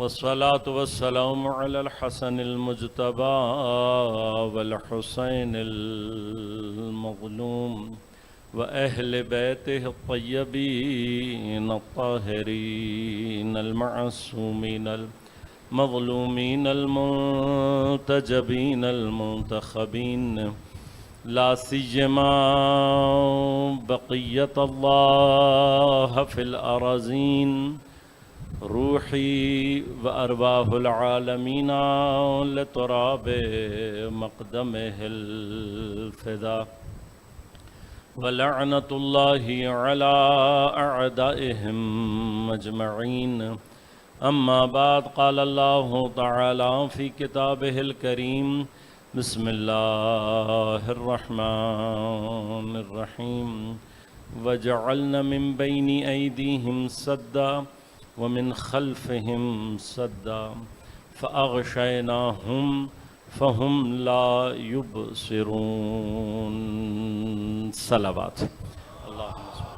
والصلاة والسلام على الحسن المجتبى والحسين المظلوم وأهل بيته الطيبين الطاهرين المعصومين المظلومين المنتجبين المنتخبين لا سيما بقية الله في الأراضين روحي وأرواح العالمين لتراب مقدمه الفداء ولعنة الله على أعدائهم أجمعين. أما بعد، قال الله تعالى في كتابه الكريم: بسم الله الرحمن الرحيم. وجعلنا من بين أيديهم سدا ومن خلفهم سدا فأغشيناهم فهم لا يبصرون. صلوات اللهم صل.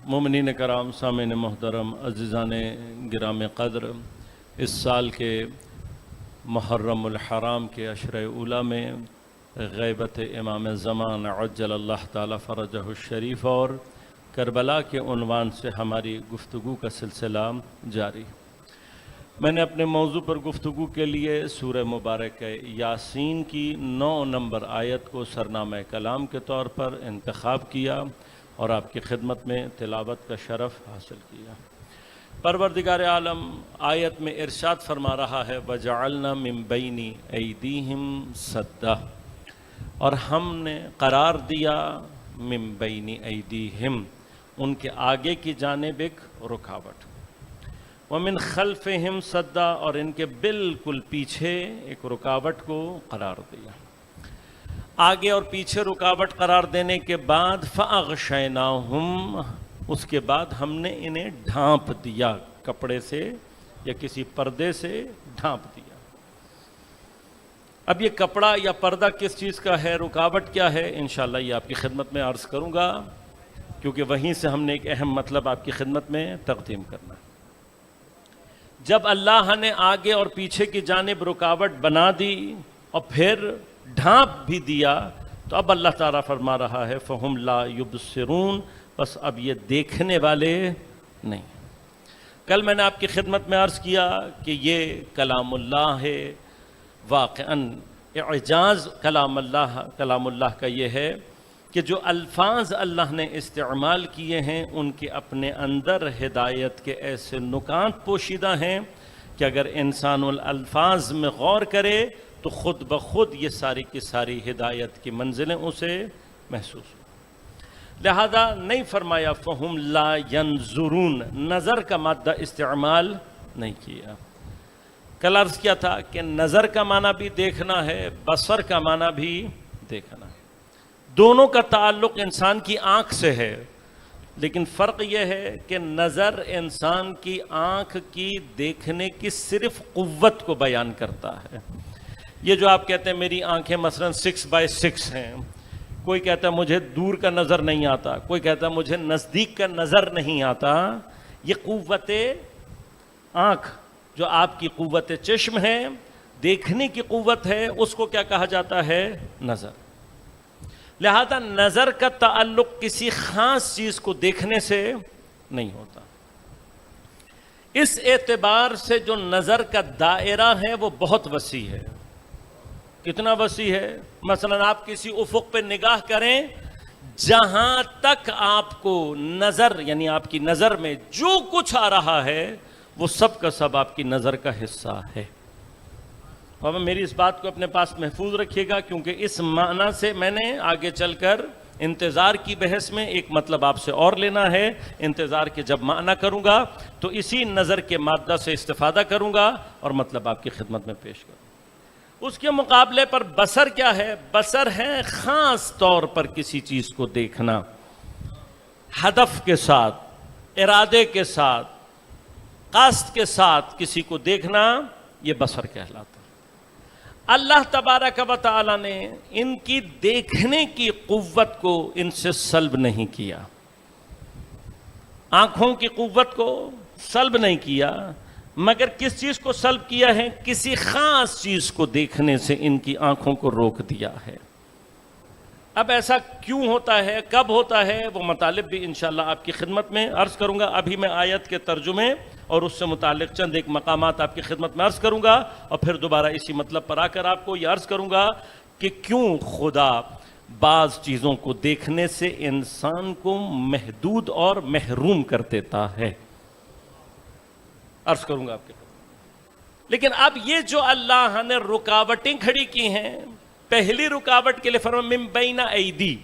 مومنین کرام، سامعین محترم، عزیزان گرام قدر، اس سال کے محرم الحرام کے عشرہ اولیٰ میں غیبت امام زمان عجل اللہ تعالی فرجہ الشریف اور کربلا کے عنوان سے ہماری گفتگو کا سلسلہ جاری. میں نے اپنے موضوع پر گفتگو کے لیے سورہ مبارک یاسین کی 9 نمبر آیت کو سرنامہ کلام کے طور پر انتخاب کیا اور آپ کی خدمت میں تلاوت کا شرف حاصل کیا. پروردگار عالم آیت میں ارشاد فرما رہا ہے: وَجَعَلْنَا مِن بَيْنِ أَيْدِيهِمْ سَدًّا، اور ہم نے قرار دیا من بین ایدیہم، ان کے آگے کی جانب ایک رکاوٹ، ومن خلفہم سدا، اور ان کے بالکل پیچھے ایک رکاوٹ کو قرار دیا. آگے اور پیچھے رکاوٹ قرار دینے کے بعد فَأَغْشَيْنَاهُمْ، اس کے بعد ہم نے انہیں ڈھانپ دیا، کپڑے سے یا کسی پردے سے ڈھانپ دیا. اب یہ کپڑا یا پردہ کس چیز کا ہے، رکاوٹ کیا ہے، انشاءاللہ یہ آپ کی خدمت میں عرض کروں گا، کیونکہ وہیں سے ہم نے ایک اہم مطلب آپ کی خدمت میں تقدیم کرنا ہے. جب اللہ نے آگے اور پیچھے کی جانب رکاوٹ بنا دی اور پھر ڈھانپ بھی دیا، تو اب اللہ تعالیٰ فرما رہا ہے فَهُمْ لَا يُبْصِرُونَ، بس اب یہ دیکھنے والے نہیں. کل میں نے آپ کی خدمت میں عرض کیا کہ یہ کلام اللہ ہے. واقعاً اعجاز کلام اللہ کا یہ ہے کہ جو الفاظ اللہ نے استعمال کیے ہیں ان کے اپنے اندر ہدایت کے ایسے نکات پوشیدہ ہیں کہ اگر انسان الفاظ میں غور کرے تو خود بخود یہ ساری کی ساری ہدایت کی منزلیں اسے محسوس ہوں. لہذا نہیں فرمایا فَهُمْ لَا يَنظُرُونَ، نظر کا مادہ استعمال نہیں کیا. کل عرض کیا تھا کہ نظر کا معنی بھی دیکھنا ہے، بصر کا معنی بھی دیکھنا ہے. دونوں کا تعلق انسان کی آنکھ سے ہے، لیکن فرق یہ ہے کہ نظر انسان کی آنکھ کی دیکھنے کی صرف قوت کو بیان کرتا ہے. یہ جو آپ کہتے ہیں میری آنکھیں مثلا 6x6 ہیں، کوئی کہتا ہے مجھے دور کا نظر نہیں آتا، کوئی کہتا ہے مجھے نزدیک کا نظر نہیں آتا. یہ قوت آنکھ جو آپ کی قوت چشم ہے، دیکھنے کی قوت ہے، اس کو کیا کہا جاتا ہے؟ نظر. لہذا نظر کا تعلق کسی خاص چیز کو دیکھنے سے نہیں ہوتا. اس اعتبار سے جو نظر کا دائرہ ہے وہ بہت وسیع ہے. کتنا وسیع ہے؟ مثلا آپ کسی افق پہ نگاہ کریں، جہاں تک آپ کو نظر یعنی آپ کی نظر میں جو کچھ آ رہا ہے وہ سب کا سب آپ کی نظر کا حصہ ہے. اور میری اس بات کو اپنے پاس محفوظ رکھیے گا، کیونکہ اس معنی سے میں نے آگے چل کر انتظار کی بحث میں ایک مطلب آپ سے اور لینا ہے. انتظار کے جب معنی کروں گا تو اسی نظر کے مادہ سے استفادہ کروں گا اور مطلب آپ کی خدمت میں پیش کروں. اس کے مقابلے پر بصر کیا ہے؟ بصر ہے خاص طور پر کسی چیز کو دیکھنا، ہدف کے ساتھ، ارادے کے ساتھ، قصد کے ساتھ کسی کو دیکھنا، یہ بصر کہلاتا ہے. اللہ تبارک و تعالی نے ان کی دیکھنے کی قوت کو ان سے سلب نہیں کیا. آنکھوں کی قوت کو سلب نہیں کیا، مگر کس چیز کو سلب کیا ہے؟ کسی خاص چیز کو دیکھنے سے ان کی آنکھوں کو روک دیا ہے۔ اب ایسا کیوں ہوتا ہے، کب ہوتا ہے، وہ مطالب بھی انشاءاللہ آپ کی خدمت میں عرض کروں گا۔ ابھی میں آیت کے ترجمے اور اس سے متعلق چند ایک مقامات آپ کی خدمت میں عرض کروں گا، اور پھر دوبارہ اسی مطلب پر آ کر آپ کو یہ عرض کروں گا کہ کیوں خدا بعض چیزوں کو دیکھنے سے انسان کو محدود اور محروم کر دیتا ہے، عرض کروں گا آپ کے پاس۔ لیکن اب یہ جو اللہ نے رکاوٹیں کھڑی کی ہیں، پہلی رکاوٹ کے لیے فرمایا من بین ایدی،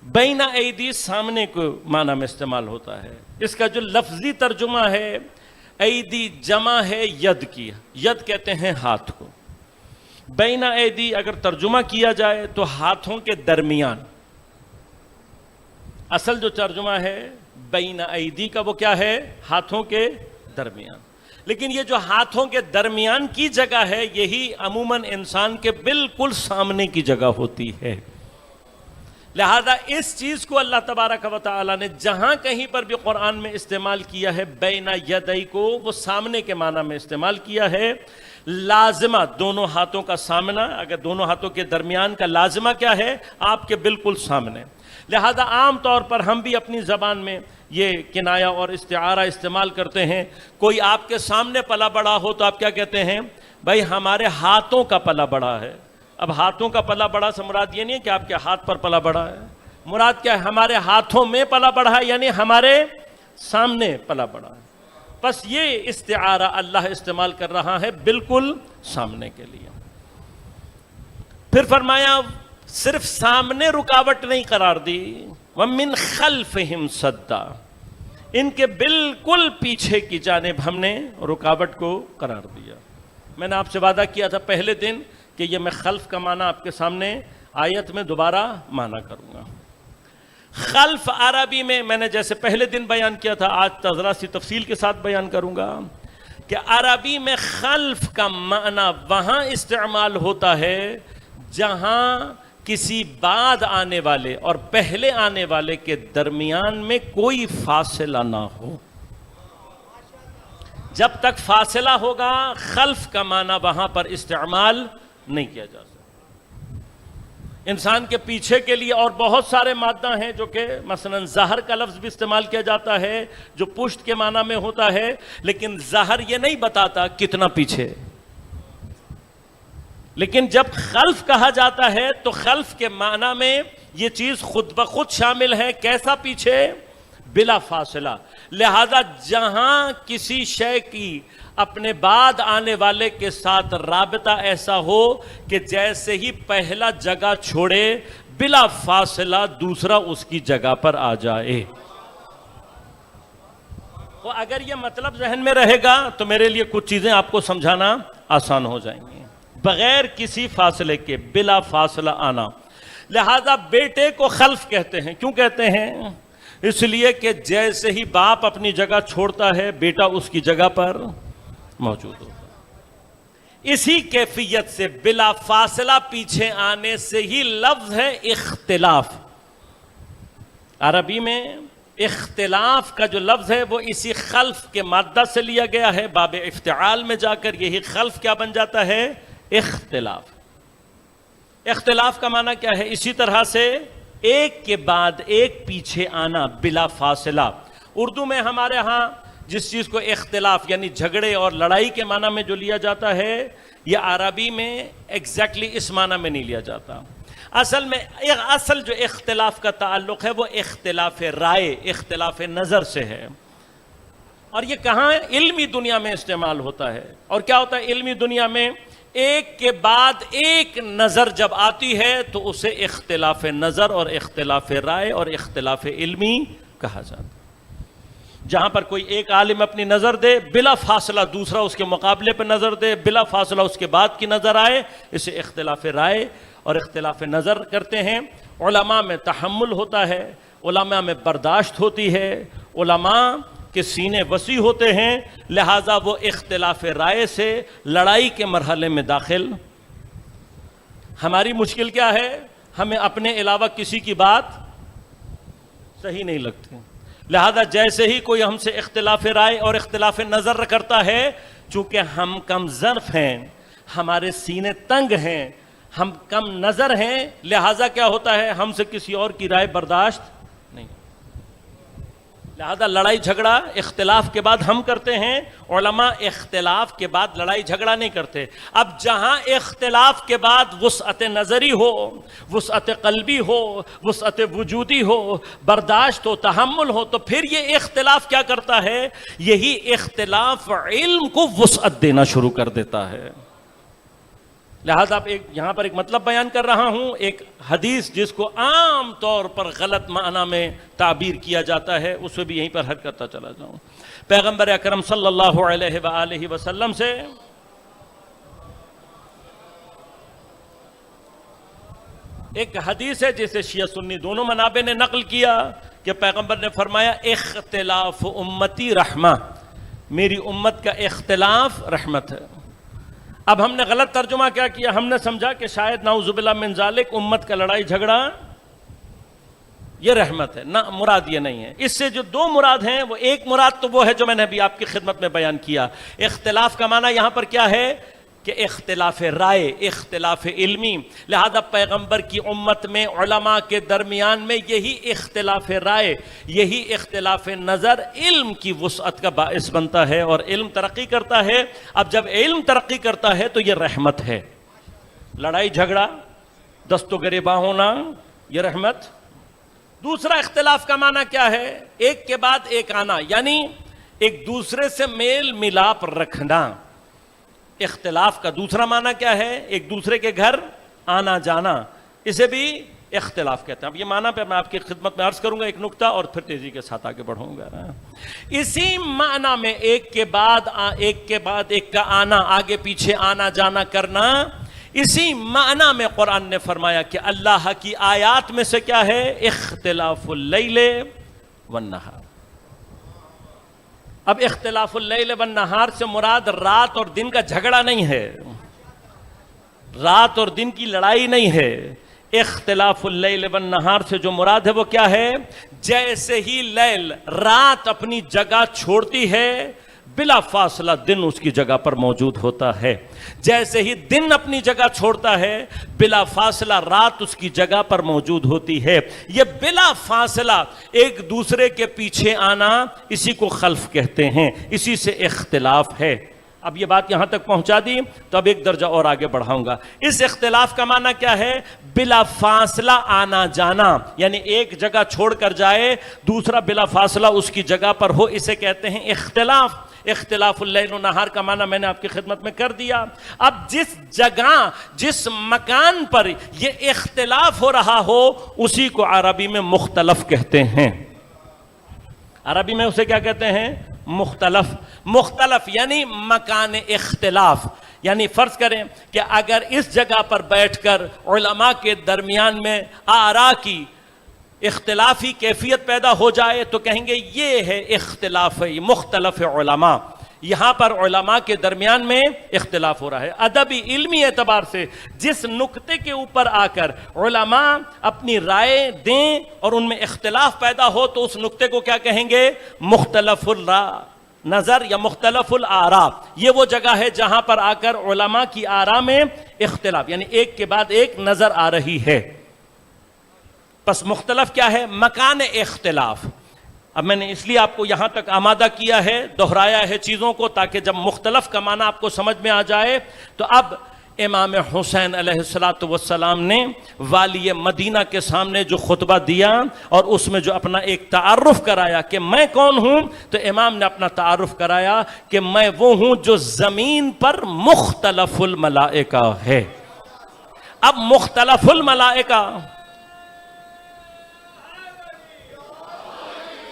بین ایدی سامنے کو معنی میں استعمال ہوتا ہے۔ اس کا جو لفظی ترجمہ ہے، ایدی جمع ہے ید کی، ید کہتے ہیں ہاتھ کو۔ بین ایدی اگر ترجمہ کیا جائے تو ہاتھوں کے درمیان، اصل جو ترجمہ ہے بین ایدی کا وہ کیا ہے؟ ہاتھوں کے درمیان۔ لیکن یہ جو ہاتھوں کے درمیان کی جگہ ہے، یہی عموماً انسان کے بالکل سامنے کی جگہ ہوتی ہے۔ لہذا اس چیز کو اللہ تبارک و تعالی نے جہاں کہیں پر بھی قرآن میں استعمال کیا ہے بین یدئی کو، وہ سامنے کے معنی میں استعمال کیا ہے۔ لازمہ دونوں ہاتھوں کا سامنا، اگر دونوں ہاتھوں کے درمیان کا لازمہ کیا ہے؟ آپ کے بالکل سامنے۔ لہذا عام طور پر ہم بھی اپنی زبان میں یہ کنایا اور استعارہ استعمال کرتے ہیں۔ کوئی آپ کے سامنے پلا بڑا ہو تو آپ کیا کہتے ہیں؟ بھائی ہمارے ہاتھوں کا پلا بڑا ہے۔ اب ہاتھوں کا پلا بڑا سے مراد یہ نہیں ہے کہ آپ کے ہاتھ پر پلا بڑا ہے، مراد کیا ہے؟ ہمارے ہاتھوں میں پلا بڑا ہے، یعنی ہمارے سامنے پلا بڑا ہے۔ بس یہ استعارہ اللہ استعمال کر رہا ہے بالکل سامنے کے لیے۔ پھر فرمایا صرف سامنے رکاوٹ نہیں قرار دی، وَمِنْ خَلْفِهِمْ صَدًّا، ان کے بالکل پیچھے کی جانب ہم نے رکاوٹ کو قرار دیا۔ میں نے آپ سے وعدہ کیا تھا پہلے دن کہ یہ میں خلف کا معنی آپ کے سامنے آیت میں دوبارہ معنی کروں گا۔ خلف عربی میں نے جیسے پہلے دن بیان کیا تھا، آج ذرا سی تفصیل کے ساتھ بیان کروں گا کہ عربی میں خلف کا معنی وہاں استعمال ہوتا ہے جہاں کسی بعد آنے والے اور پہلے آنے والے کے درمیان میں کوئی فاصلہ نہ ہو۔ جب تک فاصلہ ہوگا خلف کا معنی وہاں پر استعمال نہیں کیا جا سکتا۔ انسان کے پیچھے کے لیے اور بہت سارے مادہ ہیں، جو کہ مثلا ظہر کا لفظ بھی استعمال کیا جاتا ہے جو پشت کے معنی میں ہوتا ہے، لیکن ظہر یہ نہیں بتاتا کتنا پیچھے۔ لیکن جب خلف کہا جاتا ہے تو خلف کے معنی میں یہ چیز خود بخود شامل ہے۔ کیسا پیچھے؟ بلا فاصلہ۔ لہذا جہاں کسی شے کی اپنے بعد آنے والے کے ساتھ رابطہ ایسا ہو کہ جیسے ہی پہلا جگہ چھوڑے بلا فاصلہ دوسرا اس کی جگہ پر آ جائے۔ تو اگر یہ مطلب ذہن میں رہے گا تو میرے لیے کچھ چیزیں آپ کو سمجھانا آسان ہو جائیں گی۔ بغیر کسی فاصلے کے بلا فاصلہ آنا۔ لہذا بیٹے کو خلف کہتے ہیں۔ کیوں کہتے ہیں؟ اس لیے کہ جیسے ہی باپ اپنی جگہ چھوڑتا ہے بیٹا اس کی جگہ پر موجود ہوتا ہے۔ اسی کیفیت سے بلا فاصلہ پیچھے آنے سے ہی لفظ ہے اختلاف۔ عربی میں اختلاف کا جو لفظ ہے وہ اسی خلف کے مادہ سے لیا گیا ہے۔ باب افتعال میں جا کر یہی خلف کیا بن جاتا ہے؟ اختلاف۔ اختلاف کا معنی کیا ہے؟ اسی طرح سے ایک کے بعد ایک پیچھے آنا بلا فاصلہ۔ اردو میں ہمارے ہاں جس چیز کو اختلاف یعنی جھگڑے اور لڑائی کے معنی میں جو لیا جاتا ہے، یہ عربی میں ایگزیکٹلی اس معنی میں نہیں لیا جاتا۔ اصل جو اختلاف کا تعلق ہے وہ اختلاف رائے، اختلاف نظر سے ہے۔ اور یہ کہاں علمی دنیا میں استعمال ہوتا ہے؟ اور کیا ہوتا ہے علمی دنیا میں؟ ایک کے بعد ایک نظر جب آتی ہے تو اسے اختلاف نظر اور اختلاف رائے اور اختلاف علمی کہا جاتا ہے۔ جہاں پر کوئی ایک عالم اپنی نظر دے، بلا فاصلہ دوسرا اس کے مقابلے پر نظر دے، بلا فاصلہ اس کے بعد کی نظر آئے، اسے اختلاف رائے اور اختلاف نظر کرتے ہیں۔ علماء میں تحمل ہوتا ہے، علماء میں برداشت ہوتی ہے، علماء کے سینے وسیع ہوتے ہیں، لہٰذا وہ اختلاف رائے سے لڑائی کے مرحلے میں داخل۔ ہماری مشکل کیا ہے؟ ہمیں اپنے علاوہ کسی کی بات صحیح نہیں لگتی، لہذا جیسے ہی کوئی ہم سے اختلاف رائے اور اختلاف نظر کرتا ہے، چونکہ ہم کم ظرف ہیں، ہمارے سینے تنگ ہیں، ہم کم نظر ہیں، لہذا کیا ہوتا ہے، ہم سے کسی اور کی رائے برداشت نہیں۔ لہذا لڑائی جھگڑا اختلاف کے بعد ہم کرتے ہیں، علماء اختلاف کے بعد لڑائی جھگڑا نہیں کرتے۔ اب جہاں اختلاف کے بعد وسعت نظری ہو، وسعت قلبی ہو، وسعت وجودی ہو، برداشت ہو، تحمل ہو، تو پھر یہ اختلاف کیا کرتا ہے، یہی اختلاف علم کو وسعت دینا شروع کر دیتا ہے۔ لہذا یہاں پر ایک مطلب بیان کر رہا ہوں، ایک حدیث جس کو عام طور پر غلط معنی میں تعبیر کیا جاتا ہے، اس میں بھی یہیں پر حد کرتا چلا جاؤں۔ پیغمبر اکرم صلی اللہ علیہ وآلہ وسلم سے ایک حدیث ہے جسے شیعہ سنی دونوں منابع نے نقل کیا کہ پیغمبر نے فرمایا اختلاف امتی رحمہ، میری امت کا اختلاف رحمت ہے۔ اب ہم نے غلط ترجمہ کیا کیا، ہم نے سمجھا کہ شاید نعوذ باللہ من ذالک امت کا لڑائی جھگڑا یہ رحمت ہے، نہ، مراد یہ نہیں ہے۔ اس سے جو دو مراد ہیں، وہ ایک مراد تو وہ ہے جو میں نے ابھی آپ کی خدمت میں بیان کیا۔ اختلاف کا معنی یہاں پر کیا ہے کہ اختلاف رائے، اختلاف علمی، لہذا پیغمبر کی امت میں علماء کے درمیان میں یہی اختلاف رائے، یہی اختلاف نظر علم کی وسعت کا باعث بنتا ہے، اور علم ترقی کرتا ہے۔ اب جب علم ترقی کرتا ہے تو یہ رحمت ہے۔ لڑائی جھگڑا، دست و گریباں ہونا، یہ رحمت۔ دوسرا اختلاف کا معنی کیا ہے، ایک کے بعد ایک آنا، یعنی ایک دوسرے سے میل ملاپ رکھنا۔ اختلاف کا دوسرا معنی کیا ہے، ایک دوسرے کے گھر آنا جانا، اسے بھی اختلاف کہتے ہیں۔ اب یہ معنی پہ میں آپ کی خدمت میں عرض کروں گا ایک نکتہ، اور پھر تیزی کے ساتھ آگے بڑھوں گا۔ اسی معنی میں ایک کے بعد ایک کا آنا، آگے پیچھے آنا جانا کرنا، اسی معنی میں قرآن نے فرمایا کہ اللہ کی آیات میں سے کیا ہے، اختلاف اللیل والنہار۔ اب اختلاف اللیل والنہار سے مراد رات اور دن کا جھگڑا نہیں ہے، رات اور دن کی لڑائی نہیں ہے۔ اختلاف اللیل والنہار سے جو مراد ہے وہ کیا ہے، جیسے ہی لیل، رات اپنی جگہ چھوڑتی ہے، بلا فاصلہ دن اس کی جگہ پر موجود ہوتا ہے، جیسے ہی دن اپنی جگہ چھوڑتا ہے، بلا فاصلہ رات اس کی جگہ پر موجود ہوتی ہے۔ یہ بلا فاصلہ ایک دوسرے کے پیچھے آنا، اسی کو خلف کہتے ہیں، اسی سے اختلاف ہے۔ اب یہ بات یہاں تک پہنچا دی تو اب ایک درجہ اور آگے بڑھاؤں گا۔ اس اختلاف کا معنی کیا ہے، بلا فاصلہ آنا جانا، یعنی ایک جگہ چھوڑ کر جائے، دوسرا بلا فاصلہ اس کی جگہ پر ہو، اسے کہتے ہیں اختلاف۔ اختلاف اللیل و نہار کا معنی میں نے آپ کی خدمت میں کر دیا۔ اب جس جگہ، جس مکان پر یہ اختلاف ہو رہا ہو، اسی کو عربی میں مختلف کہتے ہیں۔ عربی میں اسے کیا کہتے ہیں، مختلف۔ مختلف یعنی مکان اختلاف، یعنی فرض کریں کہ اگر اس جگہ پر بیٹھ کر علماء کے درمیان میں آراء کی اختلافی کیفیت پیدا ہو جائے تو کہیں گے یہ ہے اختلاف، مختلف علماء، یہاں پر علماء کے درمیان میں اختلاف ہو رہا ہے۔ ادبی علمی اعتبار سے جس نقطے کے اوپر آ کر علماء اپنی رائے دیں اور ان میں اختلاف پیدا ہو تو اس نقطے کو کیا کہیں گے، مختلف نظر یا مختلف الآراء۔ یہ وہ جگہ ہے جہاں پر آ کر علماء کی آراء میں اختلاف، یعنی ایک کے بعد ایک نظر آ رہی ہے۔ پس مختلف کیا ہے، مکان اختلاف۔ اب میں نے اس لیے آپ کو یہاں تک آمادہ کیا ہے، دہرایا ہے چیزوں کو، تاکہ جب مختلف کا معنی آپ کو سمجھ میں آ جائے تو اب امام حسین علیہ السلام نے والی مدینہ کے سامنے جو خطبہ دیا اور اس میں جو اپنا ایک تعارف کرایا کہ میں کون ہوں، تو امام نے اپنا تعارف کرایا کہ میں وہ ہوں جو زمین پر مختلف الملائکہ ہے۔ اب مختلف الملائکہ،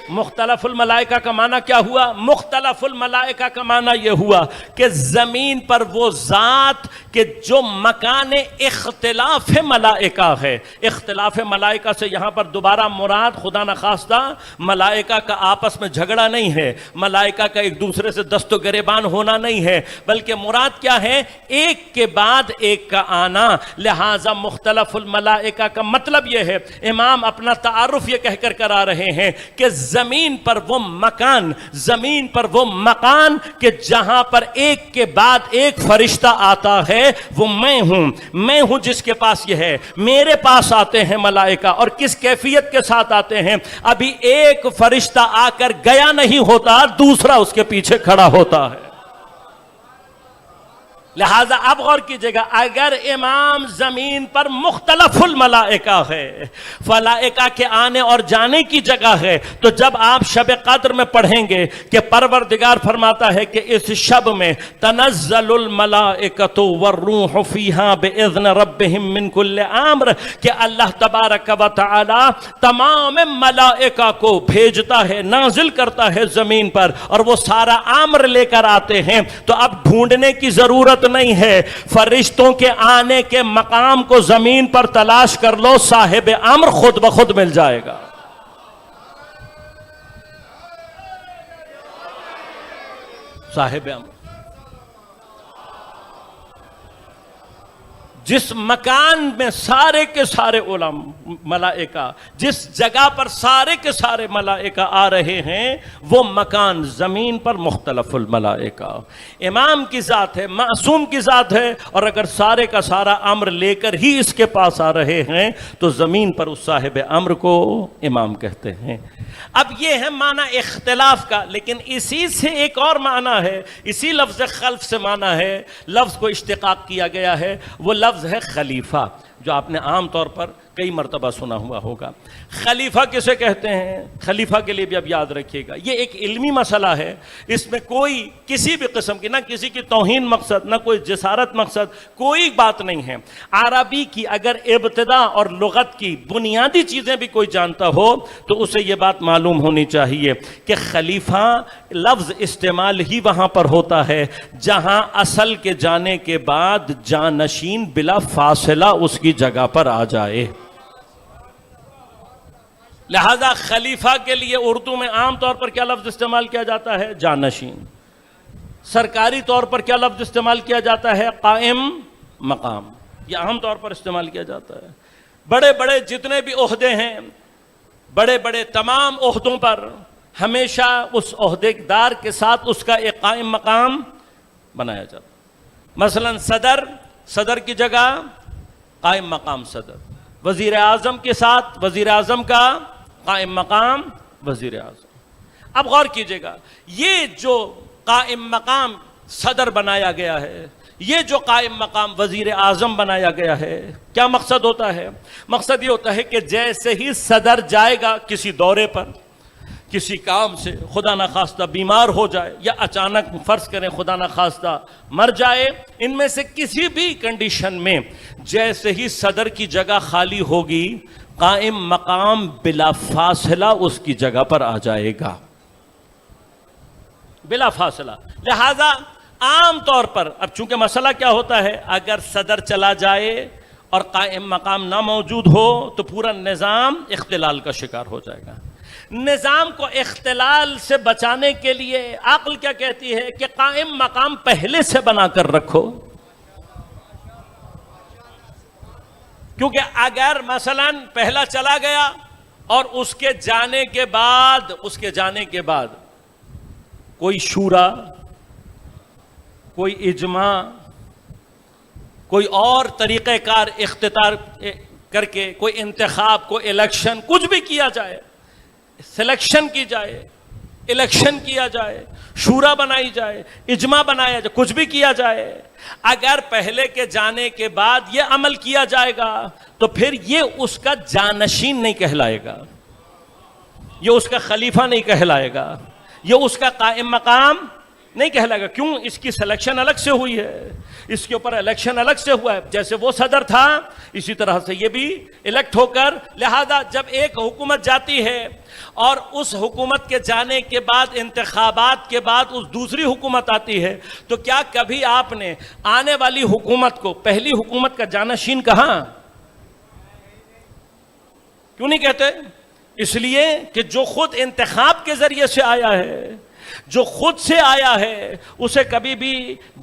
مختلف الملائکہ کا معنی کیا ہوا، مختلف الملائکہ کا معنی یہ ہوا کہ زمین پر وہ ذات کہ جو مکان اختلاف ملائکہ ہے۔ اختلاف ملائکہ سے یہاں پر دوبارہ مراد خدا نخواستہ ملائکہ کا آپس میں جھگڑا نہیں ہے، ملائکہ کا ایک دوسرے سے دست و گریبان ہونا نہیں ہے، بلکہ مراد کیا ہے، ایک کے بعد ایک کا آنا۔ لہٰذا مختلف الملائکہ کا مطلب یہ ہے، امام اپنا تعارف یہ کہہ کر کرا رہے ہیں کہ زمین پر وہ مکان، زمین پر وہ مکان کہ جہاں پر ایک کے بعد ایک فرشتہ آتا ہے، وہ میں ہوں جس کے پاس یہ ہے۔ میرے پاس آتے ہیں ملائکہ، اور کس کیفیت کے ساتھ آتے ہیں؟ ابھی ایک فرشتہ آ کر گیا نہیں ہوتا، دوسرا اس کے پیچھے کھڑا ہوتا ہے۔ لہذا اب غور کیجئے گا، اگر امام زمین پر مختلف الملائکہ ہے، ملائکہ کے آنے اور جانے کی جگہ ہے، تو جب آپ شب قدر میں پڑھیں گے کہ پروردگار فرماتا ہے کہ اس شب میں تنزل الملائکۃ والروح فیہا باذن ربہم من کل امر، کہ اللہ تبارک و تعالی تمام ملائکہ کو بھیجتا ہے، نازل کرتا ہے زمین پر، اور وہ سارا امر لے کر آتے ہیں۔ تو اب ڈھونڈنے کی ضرورت نہیں ہے، فرشتوں کے آنے کے مقام کو زمین پر تلاش کر لو، صاحب امر خود بخود مل جائے گا۔ صاحب امر جس مکان میں سارے کے سارے علماء ملائکہ، جس جگہ پر سارے کے سارے ملائکہ آ رہے ہیں، وہ مکان زمین پر مختلف الملائکہ۔ امام کی ذات ہے، معصوم کی ذات ہے، اور اگر سارے کا سارا امر لے کر ہی اس کے پاس آ رہے ہیں تو زمین پر اس صاحب امر کو امام کہتے ہیں۔ اب یہ ہے معنی اختلاف کا، لیکن اسی سے ایک اور معنی ہے، اسی لفظ خلف سے معنی ہے، لفظ کو اشتقاق کیا گیا ہے، وہ لفظ ہے خلیفہ، جو آپ نے عام طور پر کئی مرتبہ سنا ہوا ہوگا۔ خلیفہ کسے کہتے ہیں؟ خلیفہ کے لیے بھی اب یاد رکھیے گا، یہ ایک علمی مسئلہ ہے، اس میں کوئی کسی بھی قسم کی، نہ کسی کی توہین مقصد، نہ کوئی جسارت مقصد، کوئی بات نہیں ہے۔ عربی کی اگر ابتدا اور لغت کی بنیادی چیزیں بھی کوئی جانتا ہو تو اسے یہ بات معلوم ہونی چاہیے کہ خلیفہ لفظ استعمال ہی وہاں پر ہوتا ہے جہاں اصل کے جانے کے بعد جانشین بلا فاصلہ اس کی جگہ پر آ جائے۔ لہذا خلیفہ کے لیے اردو میں عام طور پر کیا لفظ استعمال کیا جاتا ہے؟ جانشین۔ سرکاری طور پر کیا لفظ استعمال کیا جاتا ہے؟ قائم مقام۔ یہ عام طور پر استعمال کیا جاتا ہے۔ بڑے بڑے جتنے بھی عہدے ہیں، بڑے بڑے تمام عہدوں پر ہمیشہ اس عہدے دار کے ساتھ اس کا ایک قائم مقام بنایا جاتا ہے۔ مثلا صدر کی جگہ قائم مقام صدر، وزیر اعظم کے ساتھ وزیر اعظم کا قائم مقام وزیر اعظم۔ اب غور کیجئے گا، یہ جو قائم مقام صدر بنایا گیا ہے، یہ جو قائم مقام وزیر اعظم بنایا گیا ہے، کیا مقصد ہوتا ہے؟ مقصد یہ ہوتا ہے کہ جیسے ہی صدر جائے گا کسی دورے پر، کسی کام سے، خدا نخواستہ بیمار ہو جائے، یا اچانک فرض کریں خدا نخواستہ مر جائے، ان میں سے کسی بھی کنڈیشن میں جیسے ہی صدر کی جگہ خالی ہوگی، قائم مقام بلا فاصلہ اس کی جگہ پر آ جائے گا، بلا فاصلہ۔ لہذا عام طور پر اب چونکہ مسئلہ کیا ہوتا ہے، اگر صدر چلا جائے اور قائم مقام نہ موجود ہو تو پورا نظام اختلال کا شکار ہو جائے گا۔ نظام کو اختلال سے بچانے کے لیے عقل کیا کہتی ہے کہ قائم مقام پہلے سے بنا کر رکھو، کیونکہ اگر مثلا پہلا چلا گیا اور اس کے جانے کے بعد کوئی شورا، کوئی اجماع، کوئی اور طریقہ کار اختیار کر کے کوئی انتخاب، کوئی الیکشن، کچھ بھی کیا جائے، سلیکشن کی جائے، الیکشن کیا جائے، شورا بنائی جائے، اجماع بنایا جائے، کچھ بھی کیا جائے، اگر پہلے کے جانے کے بعد یہ عمل کیا جائے گا تو پھر یہ اس کا جانشین نہیں کہلائے گا، یہ اس کا خلیفہ نہیں کہلائے گا، یہ اس کا قائم مقام نہیں کہلائے گا۔ کیوں؟ اس کی سلیکشن الگ سے ہوئی ہے، اس کے اوپر الیکشن الگ سے ہوا ہے، جیسے وہ صدر تھا اسی طرح سے یہ بھی الیکٹ ہو کر۔ لہذا جب ایک حکومت جاتی ہے اور اس حکومت کے جانے کے بعد، انتخابات کے بعد اس دوسری حکومت آتی ہے، تو کیا کبھی آپ نے آنے والی حکومت کو پہلی حکومت کا جانشین کہا؟ کیوں نہیں کہتے؟ اس لیے کہ جو خود انتخاب کے ذریعے سے آیا ہے، جو خود سے آیا ہے، اسے کبھی بھی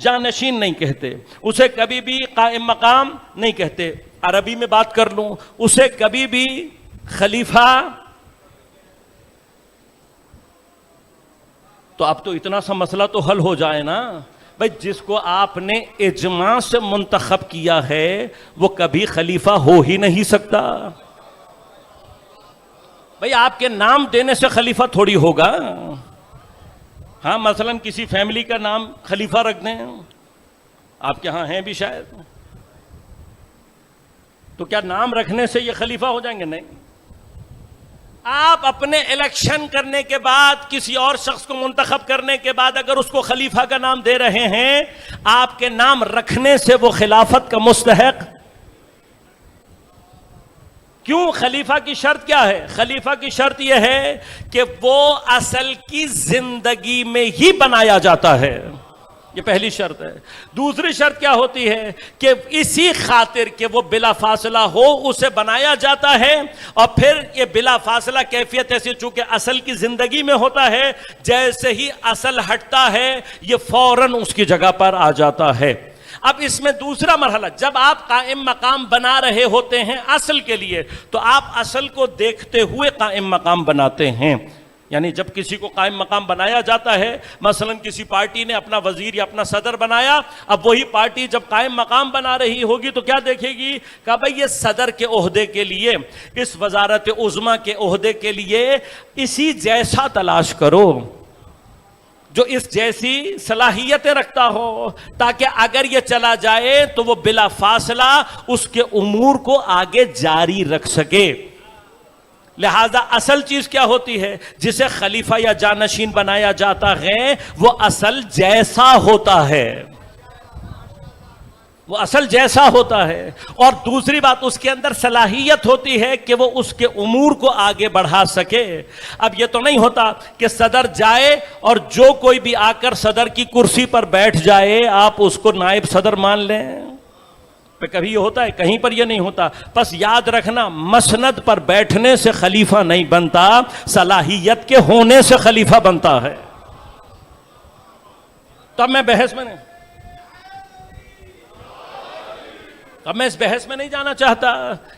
جانشین نہیں کہتے، اسے کبھی بھی قائم مقام نہیں کہتے۔ عربی میں بات کر لوں، اسے کبھی بھی خلیفہ تو اب تو اتنا سا مسئلہ تو حل ہو جائے نا بھائی، جس کو آپ نے اجماع سے منتخب کیا ہے وہ کبھی خلیفہ ہو ہی نہیں سکتا. بھائی آپ کے نام دینے سے خلیفہ تھوڑی ہوگا. ہاں مثلا کسی فیملی کا نام خلیفہ رکھ دیں، آپ کے ہاں ہیں بھی شاید، تو کیا نام رکھنے سے یہ خلیفہ ہو جائیں گے؟ نہیں. آپ اپنے الیکشن کرنے کے بعد کسی اور شخص کو منتخب کرنے کے بعد اگر اس کو خلیفہ کا نام دے رہے ہیں، آپ کے نام رکھنے سے وہ خلافت کا مستحق کیوں؟ خلیفہ کی شرط کیا ہے؟ خلیفہ کی شرط یہ ہے کہ وہ اصل کی زندگی میں ہی بنایا جاتا ہے، یہ پہلی شرط ہے. دوسری شرط کیا ہوتی ہے کہ اسی خاطر کہ وہ بلا فاصلہ ہو اسے بنایا جاتا ہے، اور پھر یہ بلا فاصلہ کیفیت ایسی چونکہ اصل کی زندگی میں ہوتا ہے، جیسے ہی اصل ہٹتا ہے یہ فوراً اس کی جگہ پر آ جاتا ہے. اب اس میں دوسرا مرحلہ، جب آپ قائم مقام بنا رہے ہوتے ہیں اصل کے لیے تو آپ اصل کو دیکھتے ہوئے قائم مقام بناتے ہیں. یعنی جب کسی کو قائم مقام بنایا جاتا ہے، مثلا کسی پارٹی نے اپنا وزیر یا اپنا صدر بنایا، اب وہی پارٹی جب قائم مقام بنا رہی ہوگی تو کیا دیکھے گی؟ کہ بھئی یہ صدر کے عہدے کے لیے، اس وزارت عظمیٰ کے عہدے کے لیے اسی جیسا تلاش کرو جو اس جیسی صلاحیتیں رکھتا ہو، تاکہ اگر یہ چلا جائے تو وہ بلا فاصلہ اس کے امور کو آگے جاری رکھ سکے. لہذا اصل چیز کیا ہوتی ہے جسے خلیفہ یا جانشین بنایا جاتا ہے؟ وہ اصل جیسا ہوتا ہے، وہ اصل جیسا ہوتا ہے. اور دوسری بات، اس کے اندر صلاحیت ہوتی ہے کہ وہ اس کے امور کو آگے بڑھا سکے. اب یہ تو نہیں ہوتا کہ صدر جائے اور جو کوئی بھی آ کر صدر کی کرسی پر بیٹھ جائے آپ اس کو نائب صدر مان لیں. کبھی یہ ہوتا ہے؟ کہیں پر یہ نہیں ہوتا. بس یاد رکھنا، مسند پر بیٹھنے سے خلیفہ نہیں بنتا، صلاحیت کے ہونے سے خلیفہ بنتا ہے. تو اب میں بحث میں نہیں، اب میں اس بحث میں نہیں جانا چاہتا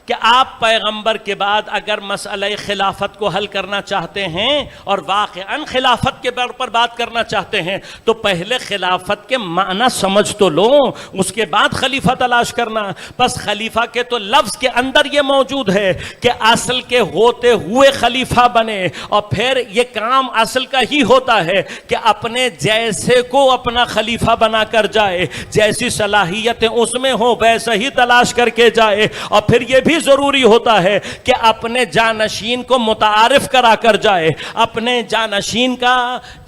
کہ آپ پیغمبر کے بعد اگر مسئلہ خلافت کو حل کرنا چاہتے ہیں اور واقعاً خلافت کے بارے پر بات کرنا چاہتے ہیں تو پہلے خلافت کے معنی سمجھ تو لو، اس کے بعد خلیفہ تلاش کرنا. بس خلیفہ کے تو لفظ کے اندر یہ موجود ہے کہ اصل کے ہوتے ہوئے خلیفہ بنے، اور پھر یہ کام اصل کا ہی ہوتا ہے کہ اپنے جیسے کو اپنا خلیفہ بنا کر جائے، جیسی صلاحیتیں اس میں ہوں ویسا ہی تلاش کر کے جائے. اور پھر یہ بھی ضروری ہوتا ہے کہ اپنے جانشین کو متعارف کرا کر جائے، اپنے جانشین کا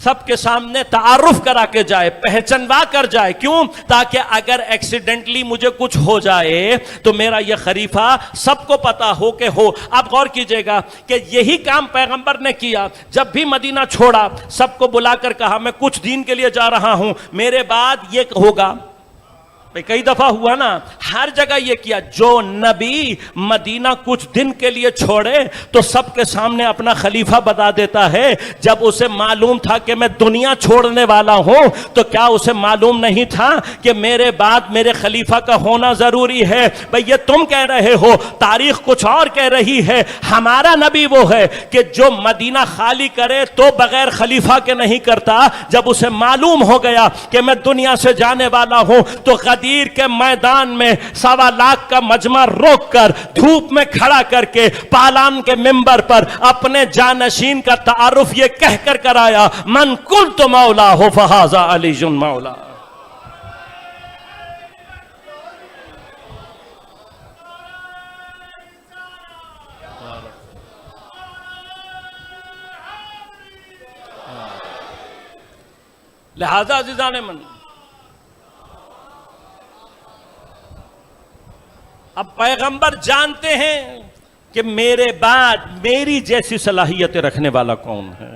سب کے سامنے تعارف کرا کے جائے، پہچنوا کر جائے. کیوں؟ تاکہ اگر ایکسیڈنٹلی مجھے کچھ ہو جائے تو میرا یہ خلیفہ سب کو پتا ہو کہ ہو. آپ غور کیجئے گا کہ یہی کام پیغمبر نے کیا. جب بھی مدینہ چھوڑا سب کو بلا کر کہا میں کچھ دن کے لیے جا رہا ہوں، میرے بعد یہ ہوگا. کئی دفعہ ہوا نا، ہر جگہ یہ کیا. جو نبی مدینہ کچھ دن کے لیے چھوڑے تو سب کے سامنے اپنا خلیفہ بتا دیتا ہے. جب اسے معلوم تھا کہ میں دنیا چھوڑنے والا ہوں تو کیا اسے معلوم نہیں تھا کہ میرے بعد میرے خلیفہ کا ہونا ضروری ہے؟ بھئی یہ تم کہہ رہے ہو، تاریخ کچھ اور کہہ رہی ہے. ہمارا نبی وہ ہے کہ جو مدینہ خالی کرے تو بغیر خلیفہ کے نہیں کرتا. جب اسے معلوم ہو گیا کہ میں دنیا سے جانے والا ہوں تو غدیر کے میدان میں 1.25 لاکھ کا مجمع روک کر دھوپ میں کھڑا کر کے پالان کے منبر پر اپنے جانشین کا تعارف یہ کہہ کر کرایا، من کنت مولا ہو فہذا علی جن مولا. لہذا عزیزان من، اب پیغمبر جانتے ہیں کہ میرے بعد میری جیسی صلاحیتیں رکھنے والا کون ہے.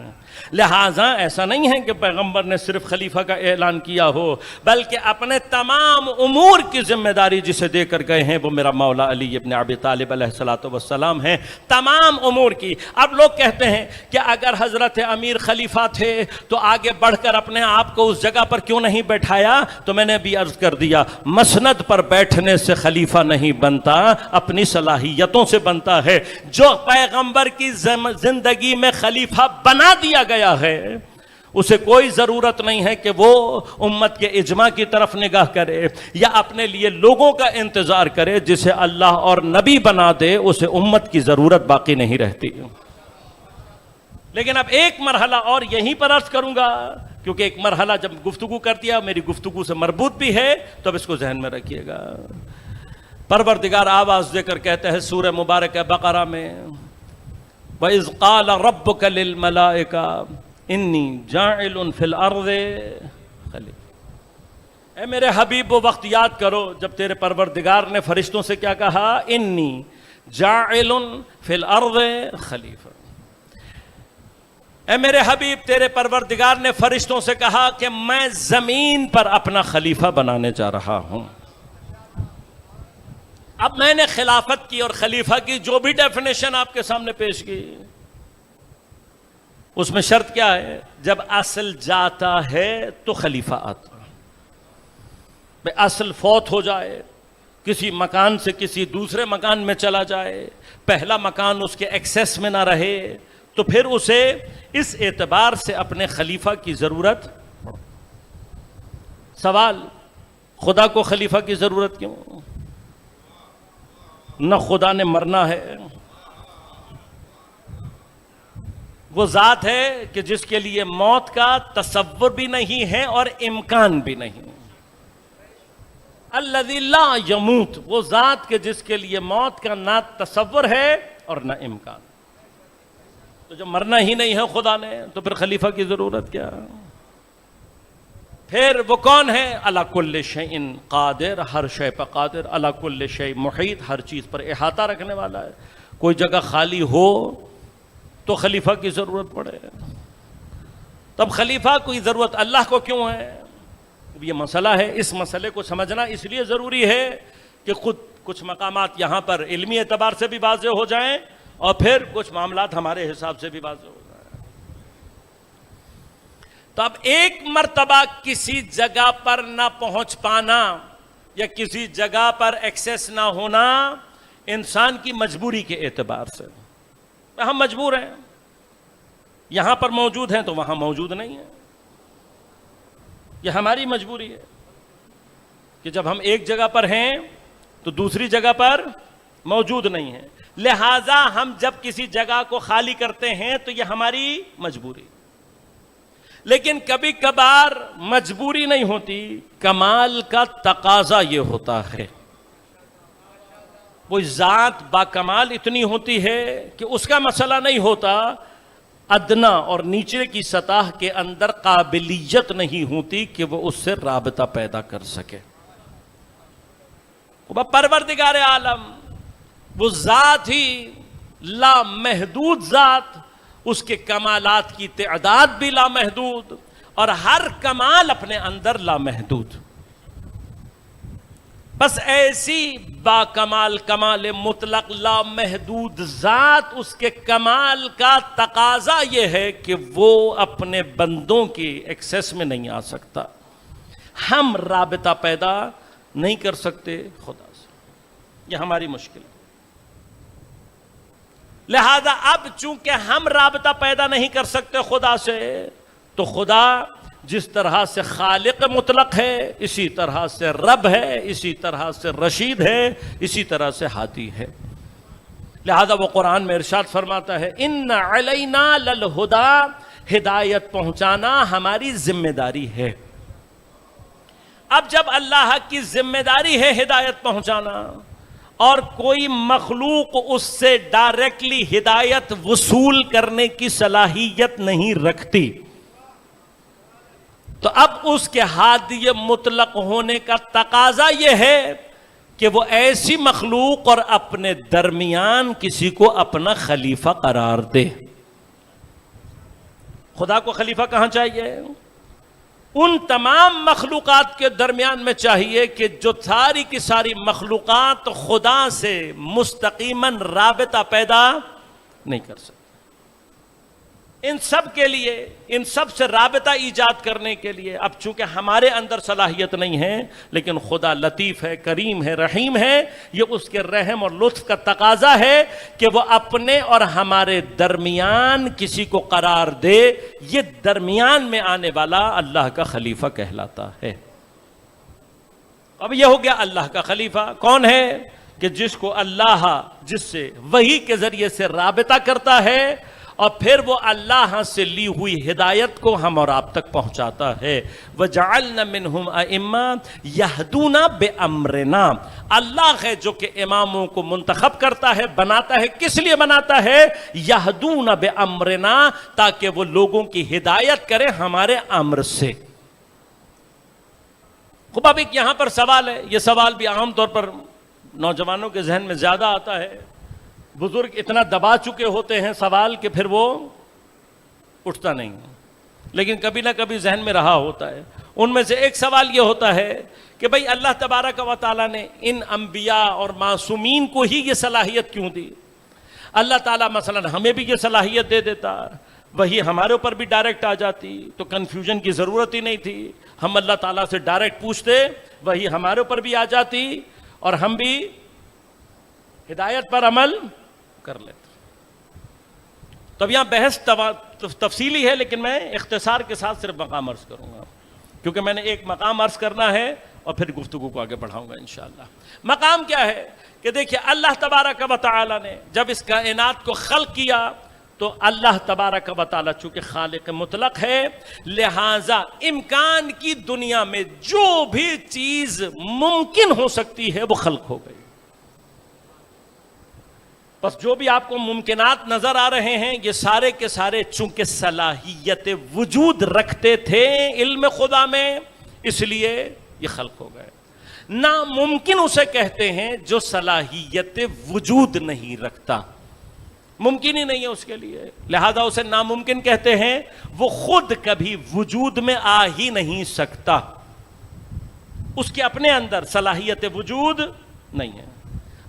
لہٰذا ایسا نہیں ہے کہ پیغمبر نے صرف خلیفہ کا اعلان کیا ہو، بلکہ اپنے تمام امور کی ذمہ داری جسے دے کر گئے ہیں وہ میرا مولا علی ابن ابی طالب علیہ السلام ہیں. تمام امور کی. اب لوگ کہتے ہیں کہ اگر حضرت امیر خلیفہ تھے تو آگے بڑھ کر اپنے آپ کو اس جگہ پر کیوں نہیں بیٹھایا؟ تو میں نے بھی عرض کر دیا، مسند پر بیٹھنے سے خلیفہ نہیں بنتا، اپنی صلاحیتوں سے بنتا ہے. جو پیغمبر کی زندگی میں خلیفہ بنا دیا گیا ہے اسے کوئی ضرورت نہیں ہے کہ وہ امت کے اجماع کی طرف نگاہ کرے یا اپنے لیے لوگوں کا انتظار کرے. جسے اللہ اور نبی بنا دے اسے امت کی ضرورت باقی نہیں رہتی. لیکن اب ایک مرحلہ اور یہیں پر عرض کروں گا، کیونکہ ایک مرحلہ جب گفتگو کر دیا میری گفتگو سے مربوط بھی ہے، تو اب اس کو ذہن میں رکھیے گا. پروردگار آواز دے کر کہتے ہیں سورہ مبارکہ بقرہ میں، وَإِذْ قَالَ رَبُّكَ لِلْمَلَائِكَةِ إِنِّي جَاعِلٌ فِي الْأَرْضِ خَلِيفَةً. اے میرے حبیب وہ وقت یاد کرو جب تیرے پروردگار نے فرشتوں سے کیا کہا، إِنِّي جَاعِلٌ فِي الْأَرْضِ خَلِيفَةً. اے میرے حبیب تیرے پروردگار نے فرشتوں سے کہا کہ میں زمین پر اپنا خلیفہ بنانے جا رہا ہوں. اب میں نے خلافت کی اور خلیفہ کی جو بھی ڈیفینیشن آپ کے سامنے پیش کی، اس میں شرط کیا ہے؟ جب اصل جاتا ہے تو خلیفہ آتا. اصل فوت ہو جائے، کسی مکان سے کسی دوسرے مکان میں چلا جائے، پہلا مکان اس کے ایکسیس میں نہ رہے، تو پھر اسے اس اعتبار سے اپنے خلیفہ کی ضرورت. سوال، خدا کو خلیفہ کی ضرورت کیوں؟ نہ خدا نے مرنا ہے. وہ ذات ہے کہ جس کے لیے موت کا تصور بھی نہیں ہے اور امکان بھی نہیں. الذی لا یموت، وہ ذات کہ جس کے لیے موت کا نہ تصور ہے اور نہ امکان. تو جب مرنا ہی نہیں ہے خدا نے تو پھر خلیفہ کی ضرورت کیا؟ پھر وہ کون ہے؟ علی کل شیء قادر، ہر شے پر قادر، علی کل شیء محیط، ہر چیز پر احاطہ رکھنے والا ہے. کوئی جگہ خالی ہو تو خلیفہ کی ضرورت پڑے. تب خلیفہ کوئی ضرورت اللہ کو کیوں ہے؟ یہ مسئلہ ہے. اس مسئلے کو سمجھنا اس لیے ضروری ہے کہ خود کچھ مقامات یہاں پر علمی اعتبار سے بھی واضح ہو جائیں اور پھر کچھ معاملات ہمارے حساب سے بھی واضح ہو جائیں. تو اب ایک مرتبہ کسی جگہ پر نہ پہنچ پانا یا کسی جگہ پر ایکسیس نہ ہونا انسان کی مجبوری کے اعتبار سے. ہم مجبور ہیں، یہاں پر موجود ہیں تو وہاں موجود نہیں ہیں. یہ ہماری مجبوری ہے کہ جب ہم ایک جگہ پر ہیں تو دوسری جگہ پر موجود نہیں ہیں. لہٰذا ہم جب کسی جگہ کو خالی کرتے ہیں تو یہ ہماری مجبوری. لیکن کبھی کبھار مجبوری نہیں ہوتی، کمال کا تقاضا یہ ہوتا ہے. وہ ذات با کمال اتنی ہوتی ہے کہ اس کا مسئلہ نہیں ہوتا، ادنا اور نیچے کی سطح کے اندر قابلیت نہیں ہوتی کہ وہ اس سے رابطہ پیدا کر سکے. وہ پروردگار عالم، وہ ذات ہی لامحدود ذات، اس کے کمالات کی تعداد بھی لامحدود اور ہر کمال اپنے اندر لامحدود. بس ایسی با کمال کمال مطلق لامحدود ذات، اس کے کمال کا تقاضا یہ ہے کہ وہ اپنے بندوں کی ایکسیس میں نہیں آ سکتا. ہم رابطہ پیدا نہیں کر سکتے خدا سے، یہ ہماری مشکل ہے. لہذا اب چونکہ ہم رابطہ پیدا نہیں کر سکتے خدا سے، تو خدا جس طرح سے خالق مطلق ہے، اسی طرح سے رب ہے، اسی طرح سے رشید ہے، اسی طرح سے ہادی ہے. لہذا وہ قرآن میں ارشاد فرماتا ہے ان علینا للہدی، ہدایت پہنچانا ہماری ذمہ داری ہے. اب جب اللہ کی ذمہ داری ہے ہدایت پہنچانا اور کوئی مخلوق اس سے ڈائریکٹلی ہدایت وصول کرنے کی صلاحیت نہیں رکھتی، تو اب اس کے ہادی مطلق ہونے کا تقاضا یہ ہے کہ وہ ایسی مخلوق اور اپنے درمیان کسی کو اپنا خلیفہ قرار دے. خدا کو خلیفہ کہاں چاہیے؟ ان تمام مخلوقات کے درمیان میں چاہیے کہ جو ساری کی ساری مخلوقات خدا سے مستقیماً رابطہ پیدا نہیں کر سکتے. ان سب کے لیے، ان سب سے رابطہ ایجاد کرنے کے لیے، اب چونکہ ہمارے اندر صلاحیت نہیں ہے، لیکن خدا لطیف ہے، کریم ہے، رحیم ہے، یہ اس کے رحم اور لطف کا تقاضا ہے کہ وہ اپنے اور ہمارے درمیان کسی کو قرار دے. یہ درمیان میں آنے والا اللہ کا خلیفہ کہلاتا ہے. اب یہ ہو گیا اللہ کا خلیفہ. کون ہے؟ کہ جس کو اللہ جس سے وحی کے ذریعے سے رابطہ کرتا ہے اور پھر وہ اللہ سے لی ہوئی ہدایت کو ہم اور آپ تک پہنچاتا ہے. وَجَعَلْنَا مِنْهُمْ أَئِمَّةً يَهْدُونَ بِأَمْرِنَا. اللہ ہے جو کہ اماموں کو منتخب کرتا ہے، بناتا ہے. کس لیے بناتا ہے؟ يَهْدُونَ بِأَمْرِنَا، تاکہ وہ لوگوں کی ہدایت کرے ہمارے امر سے. خوب اب ایک یہاں پر سوال ہے، یہ سوال بھی عام طور پر نوجوانوں کے ذہن میں زیادہ آتا ہے. بزرگ اتنا دبا چکے ہوتے ہیں سوال کہ پھر وہ اٹھتا نہیں، لیکن کبھی نہ کبھی ذہن میں رہا ہوتا ہے. ان میں سے ایک سوال یہ ہوتا ہے کہ بھئی اللہ تبارک و تعالیٰ نے ان انبیاء اور معصومین کو ہی یہ صلاحیت کیوں دی؟ اللہ تعالیٰ مثلا ہمیں بھی یہ صلاحیت دے دیتا، وہی ہمارے اوپر بھی ڈائریکٹ آ جاتی تو کنفیوژن کی ضرورت ہی نہیں تھی. ہم اللہ تعالیٰ سے ڈائریکٹ پوچھتے، وہی ہمارے اوپر بھی آ جاتی اور ہم بھی ہدایت پر عمل کر لیتے. تو اب یہاں بحث تفصیلی ہے، لیکن میں اختصار کے ساتھ صرف مقام عرض کروں گا، کیونکہ میں نے ایک مقام عرض کرنا ہے اور پھر گفتگو کو آگے بڑھاؤں گا انشاءاللہ. مقام کیا ہے کہ دیکھیے اللہ تبارک و تعالی نے جب اس کائنات کو خلق کیا تو اللہ تبارک و تعالی چونکہ خالق مطلق ہے، لہذا امکان کی دنیا میں جو بھی چیز ممکن ہو سکتی ہے وہ خلق ہو گئی. بس جو بھی آپ کو ممکنات نظر آ رہے ہیں یہ سارے کے سارے چونکہ صلاحیت وجود رکھتے تھے علم خدا میں، اس لیے یہ خلق ہو گئے. ناممکن اسے کہتے ہیں جو صلاحیت وجود نہیں رکھتا، ممکن ہی نہیں ہے اس کے لیے، لہذا اسے ناممکن کہتے ہیں. وہ خود کبھی وجود میں آ ہی نہیں سکتا، اس کے اپنے اندر صلاحیت وجود نہیں ہے.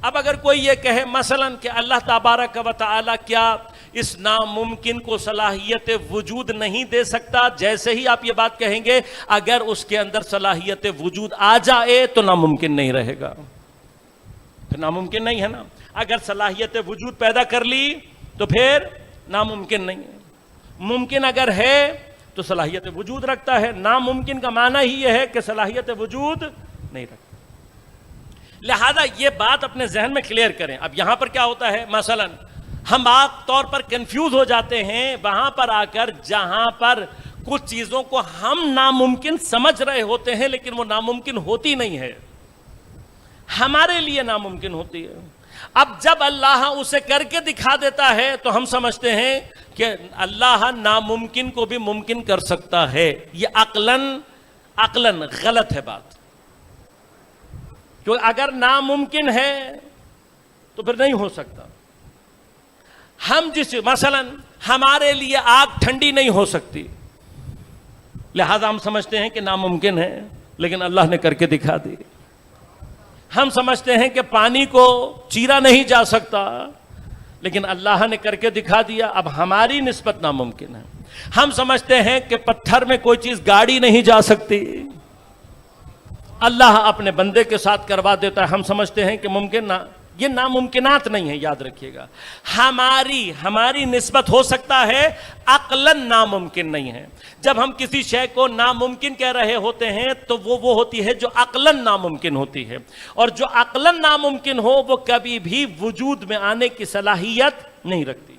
اب اگر کوئی یہ کہے مثلا کہ اللہ تبارک و تعالی کیا اس ناممکن کو صلاحیت وجود نہیں دے سکتا، جیسے ہی آپ یہ بات کہیں گے اگر اس کے اندر صلاحیت وجود آ جائے تو ناممکن نہیں رہے گا. تو ناممکن نہیں ہے نا. اگر صلاحیت وجود پیدا کر لی تو پھر ناممکن نہیں ہے. ممکن اگر ہے تو صلاحیت وجود رکھتا ہے. ناممکن کا معنی ہی یہ ہے کہ صلاحیت وجود نہیں رکھتا. لہذا یہ بات اپنے ذہن میں کلیئر کریں. اب یہاں پر کیا ہوتا ہے، مثلا ہم عام طور پر کنفیوز ہو جاتے ہیں وہاں پر آ کر جہاں پر کچھ چیزوں کو ہم ناممکن سمجھ رہے ہوتے ہیں لیکن وہ ناممکن ہوتی نہیں ہے، ہمارے لیے ناممکن ہوتی ہے. اب جب اللہ اسے کر کے دکھا دیتا ہے تو ہم سمجھتے ہیں کہ اللہ ناممکن کو بھی ممکن کر سکتا ہے. یہ عقلاً غلط ہے بات، کیونکہ اگر ناممکن ہے تو پھر نہیں ہو سکتا. ہم مثلا ہمارے لیے آگ ٹھنڈی نہیں ہو سکتی، لہذا ہم سمجھتے ہیں کہ ناممکن ہے، لیکن اللہ نے کر کے دکھا دی. ہم سمجھتے ہیں کہ پانی کو چیرا نہیں جا سکتا، لیکن اللہ نے کر کے دکھا دیا. اب ہماری نسبت ناممکن ہے. ہم سمجھتے ہیں کہ پتھر میں کوئی چیز گاڑی نہیں جا سکتی، اللہ اپنے بندے کے ساتھ کروا دیتا ہے. ہم سمجھتے ہیں کہ ممکن نہ. یہ ناممکنات نہیں ہے، یاد رکھیے گا. ہماری نسبت ہو سکتا ہے، عقلاً ناممکن نہیں ہے. جب ہم کسی شے کو ناممکن کہہ رہے ہوتے ہیں تو وہ ہوتی ہے جو عقلاً ناممکن ہوتی ہے، اور جو عقلاً ناممکن ہو وہ کبھی بھی وجود میں آنے کی صلاحیت نہیں رکھتی.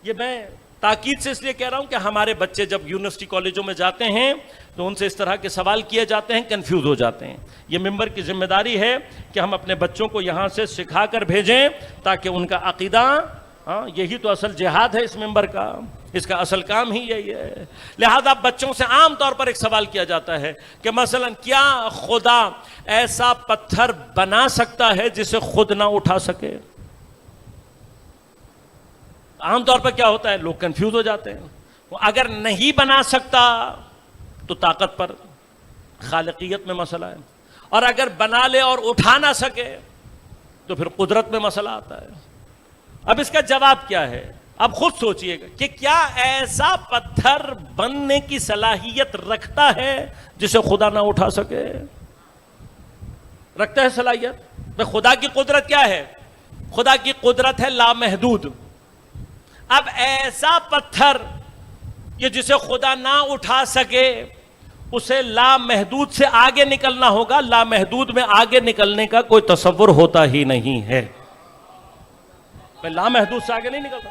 یہ میں تاکید سے اس لیے کہہ رہا ہوں کہ ہمارے بچے جب یونیورسٹی کالجوں میں جاتے ہیں تو ان سے اس طرح کے سوال کیے جاتے ہیں، کنفیوز ہو جاتے ہیں. یہ ممبر کی ذمہ داری ہے کہ ہم اپنے بچوں کو یہاں سے سکھا کر بھیجیں تاکہ ان کا عقیدہ، یہی تو اصل جہاد ہے اس ممبر کا، اس کا اصل کام ہی یہی ہے. لہذا بچوں سے عام طور پر ایک سوال کیا جاتا ہے کہ مثلا کیا خدا ایسا پتھر بنا سکتا ہے جسے خود نہ اٹھا سکے؟ عام طور پر کیا ہوتا ہے، لوگ کنفیوز ہو جاتے ہیں. وہ اگر نہیں بنا سکتا تو طاقت پر، خالقیت میں مسئلہ ہے، اور اگر بنا لے اور اٹھا نہ سکے تو پھر قدرت میں مسئلہ آتا ہے. اب اس کا جواب کیا ہے اب خود سوچئے گا کہ کیا ایسا پتھر بننے کی صلاحیت رکھتا ہے جسے خدا نہ اٹھا سکے؟ رکھتا ہے صلاحیت؟ خدا کی قدرت کیا ہے؟ خدا کی قدرت ہے لامحدود. اب ایسا پتھر کہ جسے خدا نہ اٹھا سکے، اسے لامحدود سے آگے نکلنا ہوگا. لامحدود میں آگے نکلنے کا کوئی تصور ہوتا ہی نہیں ہے. میں لامحدود سے آگے نہیں نکلتا.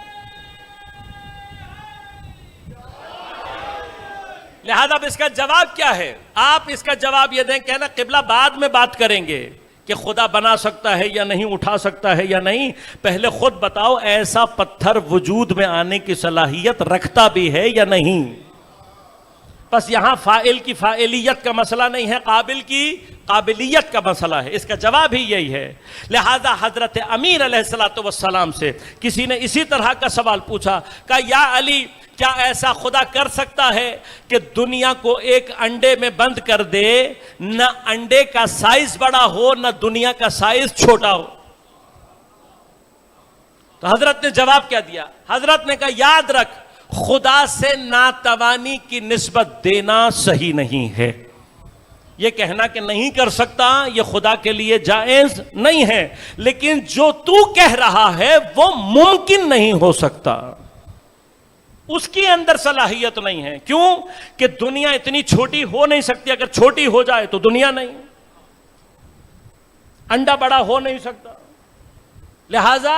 لہذا اب اس کا جواب کیا ہے؟ آپ اس کا جواب یہ دیں، کہنا قبلہ بعد میں بات کریں گے کہ خدا بنا سکتا ہے یا نہیں، اٹھا سکتا ہے یا نہیں. پہلے خود بتاؤ ایسا پتھر وجود میں آنے کی صلاحیت رکھتا بھی ہے یا نہیں؟ بس یہاں فاعل کی فاعلیت کا مسئلہ نہیں ہے، قابل کی قابلیت کا مسئلہ ہے. اس کا جواب ہی یہی ہے. لہذا حضرت امیر علیہ السلام سے کسی نے اسی طرح کا سوال پوچھا، کہا یا علی، کیا ایسا خدا کر سکتا ہے کہ دنیا کو ایک انڈے میں بند کر دے، نہ انڈے کا سائز بڑا ہو نہ دنیا کا سائز چھوٹا ہو؟ تو حضرت نے جواب کیا دیا؟ حضرت نے کہا یاد رکھ، خدا سے ناتوانی کی نسبت دینا صحیح نہیں ہے. یہ کہنا کہ نہیں کر سکتا یہ خدا کے لیے جائز نہیں ہے، لیکن جو تو کہہ رہا ہے وہ ممکن نہیں ہو سکتا. اس کی اندر صلاحیت نہیں ہے. کیوں؟ کہ دنیا اتنی چھوٹی ہو نہیں سکتی. اگر چھوٹی ہو جائے تو دنیا نہیں، انڈا بڑا ہو نہیں سکتا. لہذا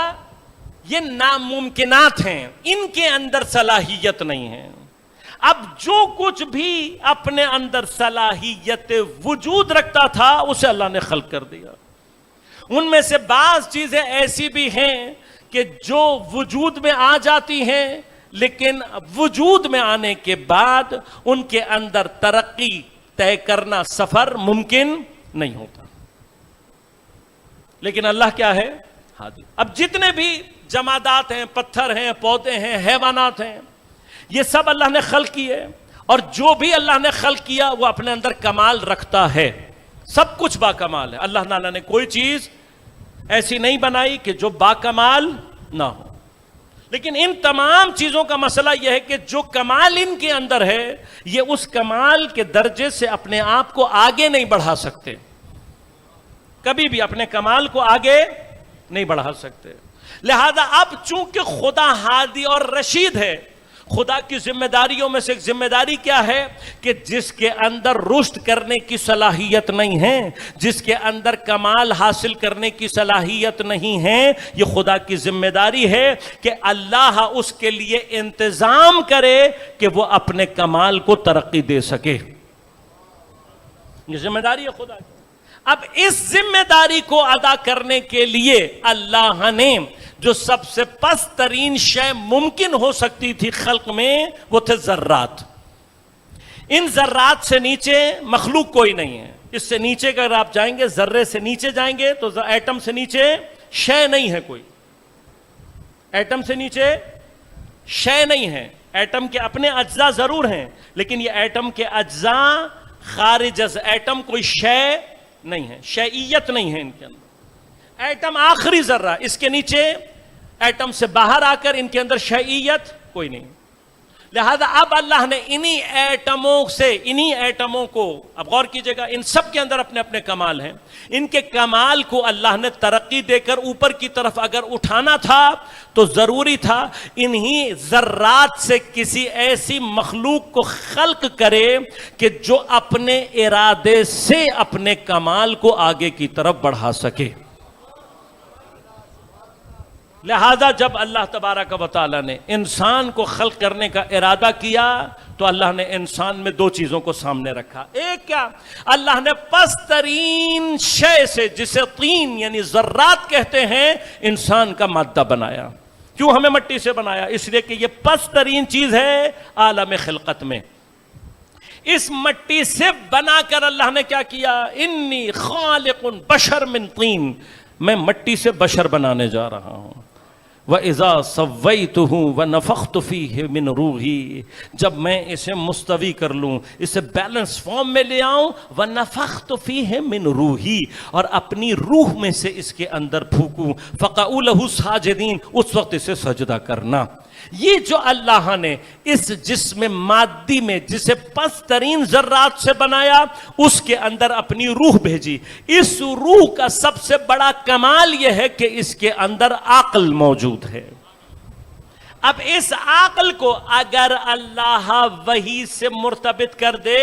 یہ ناممکنات ہیں، ان کے اندر صلاحیت نہیں ہے. اب جو کچھ بھی اپنے اندر صلاحیت وجود رکھتا تھا اسے اللہ نے خلق کر دیا. ان میں سے بعض چیزیں ایسی بھی ہیں کہ جو وجود میں آ جاتی ہیں، لیکن وجود میں آنے کے بعد ان کے اندر ترقی طے کرنا، سفر ممکن نہیں ہوتا. لیکن اللہ کیا ہے؟ حاضر. اب جتنے بھی جمادات ہیں، پتھر ہیں، پودے ہیں، حیوانات ہیں، یہ سب اللہ نے خلق کیے، اور جو بھی اللہ نے خلق کیا وہ اپنے اندر کمال رکھتا ہے. سب کچھ با کمال ہے. اللہ تعالیٰ نے کوئی چیز ایسی نہیں بنائی کہ جو با کمال نہ ہو. لیکن ان تمام چیزوں کا مسئلہ یہ ہے کہ جو کمال ان کے اندر ہے، یہ اس کمال کے درجے سے اپنے آپ کو آگے نہیں بڑھا سکتے. کبھی بھی اپنے کمال کو آگے نہیں بڑھا سکتے. لہذا اب چونکہ خدا ہادی اور رشید ہے، خدا کی ذمہ داریوں میں سے ایک ذمہ داری کیا ہے کہ جس کے اندر رشد کرنے کی صلاحیت نہیں ہے، جس کے اندر کمال حاصل کرنے کی صلاحیت نہیں ہے، یہ خدا کی ذمہ داری ہے کہ اللہ اس کے لیے انتظام کرے کہ وہ اپنے کمال کو ترقی دے سکے. یہ ذمہ داری ہے خدا کی. اب اس ذمہ داری کو ادا کرنے کے لیے اللہ نے جو سب سے پست ترین شے ممکن ہو سکتی تھی خلق میں، وہ تھے ذرات. ان ذرات سے نیچے مخلوق کوئی نہیں ہے. اس سے نیچے اگر آپ جائیں گے، ذرے سے نیچے جائیں گے تو ایٹم سے نیچے شے نہیں ہے کوئی. ایٹم سے نیچے شے نہیں ہے. ایٹم کے اپنے اجزاء ضرور ہیں، لیکن یہ ایٹم کے اجزاء خارج از ایٹم کوئی شے نہیں ہے، شیئیت نہیں ہے ان کے اندر. ایٹم آخری ذرہ، اس کے نیچے ایٹم سے باہر آ کر ان کے اندر شیئیت کوئی نہیں. لہذا اب اللہ نے انہی ایٹموں کو، اب غور کیجئے گا، ان سب کے اندر اپنے اپنے کمال ہیں. ان کے کمال کو اللہ نے ترقی دے کر اوپر کی طرف اگر اٹھانا تھا تو ضروری تھا انہی ذرات سے کسی ایسی مخلوق کو خلق کرے کہ جو اپنے ارادے سے اپنے کمال کو آگے کی طرف بڑھا سکے. لہذا جب اللہ تبارک و تعالیٰ نے انسان کو خلق کرنے کا ارادہ کیا تو اللہ نے انسان میں دو چیزوں کو سامنے رکھا. ایک کیا؟ اللہ نے پست ترین شے سے، جسے طین یعنی ذرات کہتے ہیں، انسان کا مادہ بنایا. کیوں ہمیں مٹی سے بنایا؟ اس لیے کہ یہ پست ترین چیز ہے عالم خلقت میں. اس مٹی سے بنا کر اللہ نے کیا کیا؟ انی خالق بشر من طین، میں مٹی سے بشر بنانے جا رہا ہوں. وَإِذَا سَوَّيْتُهُ وَنَفَخْتُ فِيهِ مِنْ رُوحِي، جب میں اسے مستوی کر لوں، اسے بیلنس فارم میں لے آؤں، وَنَفَخْتُ فِيهِ مِنْ رُوحِي، اور اپنی روح میں سے اس کے اندر پھونکوں، فَقَعُوا لَهُ سَاجِدِينَ، اس وقت اسے سجدہ کرنا. یہ جو اللہ نے اس جسم مادی میں جسے پست ترین ذرات سے بنایا، اس کے اندر اپنی روح بھیجی. اس روح کا سب سے بڑا کمال یہ ہے کہ اس کے اندر عقل موجود ہے. اب اس عقل کو اگر اللہ وحی سے مرتبط کر دے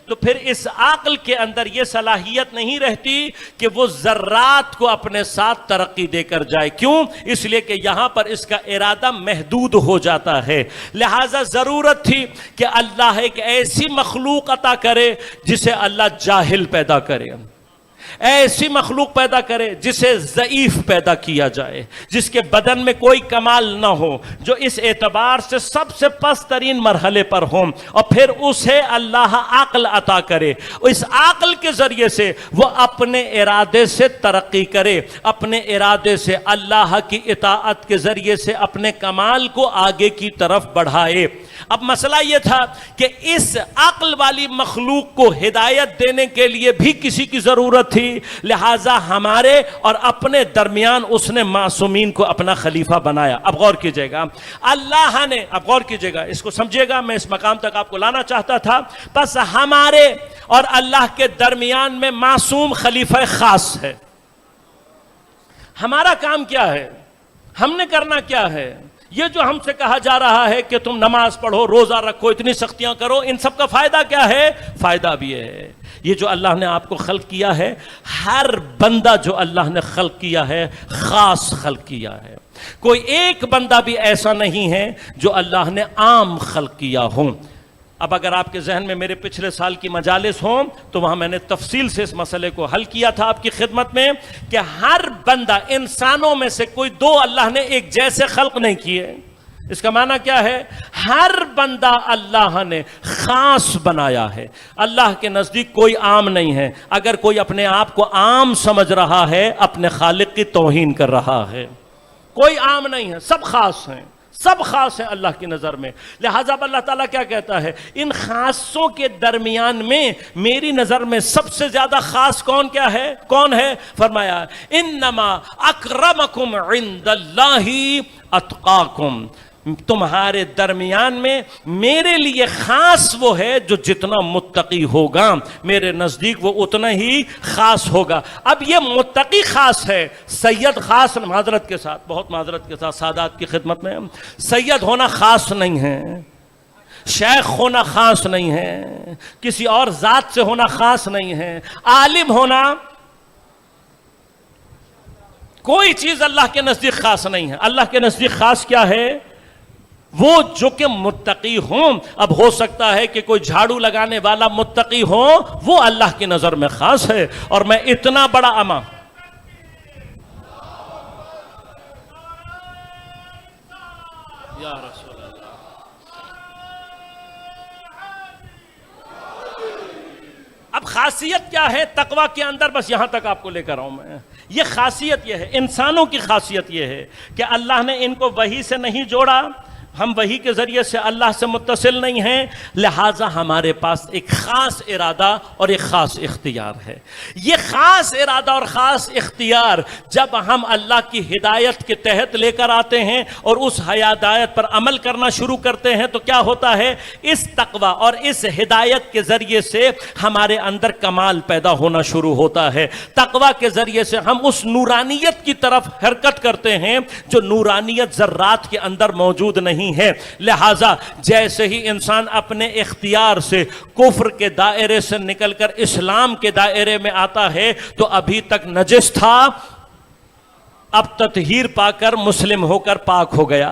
تو پھر اس عقل کے اندر یہ صلاحیت نہیں رہتی کہ وہ ذرات کو اپنے ساتھ ترقی دے کر جائے. کیوں؟ اس لیے کہ یہاں پر اس کا ارادہ محدود ہو جاتا ہے. لہٰذا ضرورت تھی کہ اللہ ایک ایسی مخلوق عطا کرے جسے اللہ جاہل پیدا کرے، ایسی مخلوق پیدا کرے جسے ضعیف پیدا کیا جائے، جس کے بدن میں کوئی کمال نہ ہو، جو اس اعتبار سے سب سے پست ترین مرحلے پر ہوں، اور پھر اسے اللہ عقل عطا کرے. اس عقل کے ذریعے سے وہ اپنے ارادے سے ترقی کرے، اپنے ارادے سے اللہ کی اطاعت کے ذریعے سے اپنے کمال کو آگے کی طرف بڑھائے. اب مسئلہ یہ تھا کہ اس عقل والی مخلوق کو ہدایت دینے کے لیے بھی کسی کی ضرورت تھی، لہٰذا ہمارے اور اپنے درمیان اس نے معصومین کو اپنا خلیفہ بنایا. اب غور کیجئے گا، اللہ نے، اب غور کیجئے گا، اس کو سمجھیے گا، میں اس مقام تک آپ کو لانا چاہتا تھا. بس ہمارے اور اللہ کے درمیان میں معصوم خلیفہ خاص ہے. ہمارا کام کیا ہے؟ ہم نے کرنا کیا ہے؟ یہ جو ہم سے کہا جا رہا ہے کہ تم نماز پڑھو، روزہ رکھو، اتنی سختیاں کرو، ان سب کا فائدہ کیا ہے؟ فائدہ بھی ہے یہ جو اللہ نے آپ کو خلق کیا ہے، ہر بندہ جو اللہ نے خلق کیا ہے خاص خلق کیا ہے. کوئی ایک بندہ بھی ایسا نہیں ہے جو اللہ نے عام خلق کیا ہو. اب اگر آپ کے ذہن میں میرے پچھلے سال کی مجالس ہوں تو وہاں میں نے تفصیل سے اس مسئلے کو حل کیا تھا آپ کی خدمت میں کہ ہر بندہ، انسانوں میں سے کوئی دو اللہ نے ایک جیسے خلق نہیں کیے. اس کا معنی کیا ہے؟ ہر بندہ اللہ نے خاص بنایا ہے. اللہ کے نزدیک کوئی عام نہیں ہے. اگر کوئی اپنے آپ کو عام سمجھ رہا ہے اپنے خالق کی توہین کر رہا ہے. کوئی عام نہیں ہے، سب خاص ہیں، سب خاص ہیں اللہ کی نظر میں. لہٰذا اللہ تعالیٰ کیا کہتا ہے؟ ان خاصوں کے درمیان میں میری نظر میں سب سے زیادہ خاص کون ہے؟ فرمایا انما اکرمکم عند اللہ اتقاکم. تمہارے درمیان میں میرے لیے خاص وہ ہے جو جتنا متقی ہوگا میرے نزدیک وہ اتنا ہی خاص ہوگا. اب یہ متقی خاص ہے، سید خاص، معذرت کے ساتھ، بہت معذرت کے ساتھ سادات کی خدمت میں، سید ہونا خاص نہیں ہے، شیخ ہونا خاص نہیں ہے، کسی اور ذات سے ہونا خاص نہیں ہے، عالم ہونا، کوئی چیز اللہ کے نزدیک خاص نہیں ہے. اللہ کے نزدیک خاص کیا ہے؟ وہ جو کہ متقی ہوں. اب ہو سکتا ہے کہ کوئی جھاڑو لگانے والا متقی ہو، وہ اللہ کی نظر میں خاص ہے. اور میں اتنا بڑا اما یا رسول اللہ، اب خاصیت کیا ہے تقویٰ کے اندر؟ بس یہاں تک آپ کو لے کر آؤں میں. یہ خاصیت یہ ہے، انسانوں کی خاصیت یہ ہے کہ اللہ نے ان کو وحی سے نہیں جوڑا، ہم وحی کے ذریعے سے اللہ سے متصل نہیں ہیں، لہٰذا ہمارے پاس ایک خاص ارادہ اور ایک خاص اختیار ہے. یہ خاص ارادہ اور خاص اختیار جب ہم اللہ کی ہدایت کے تحت لے کر آتے ہیں اور اس ہدایت پر عمل کرنا شروع کرتے ہیں تو کیا ہوتا ہے؟ اس تقویٰ اور اس ہدایت کے ذریعے سے ہمارے اندر کمال پیدا ہونا شروع ہوتا ہے. تقویٰ کے ذریعے سے ہم اس نورانیت کی طرف حرکت کرتے ہیں جو نورانیت ذرات کے اندر موجود نہیں ہے. لہٰذا جیسے ہی انسان اپنے اختیار سے کفر کے دائرے سے نکل کر اسلام کے دائرے میں آتا ہے تو ابھی تک نجس تھا، اب تطہیر پا کر مسلم ہو کر پاک ہو گیا.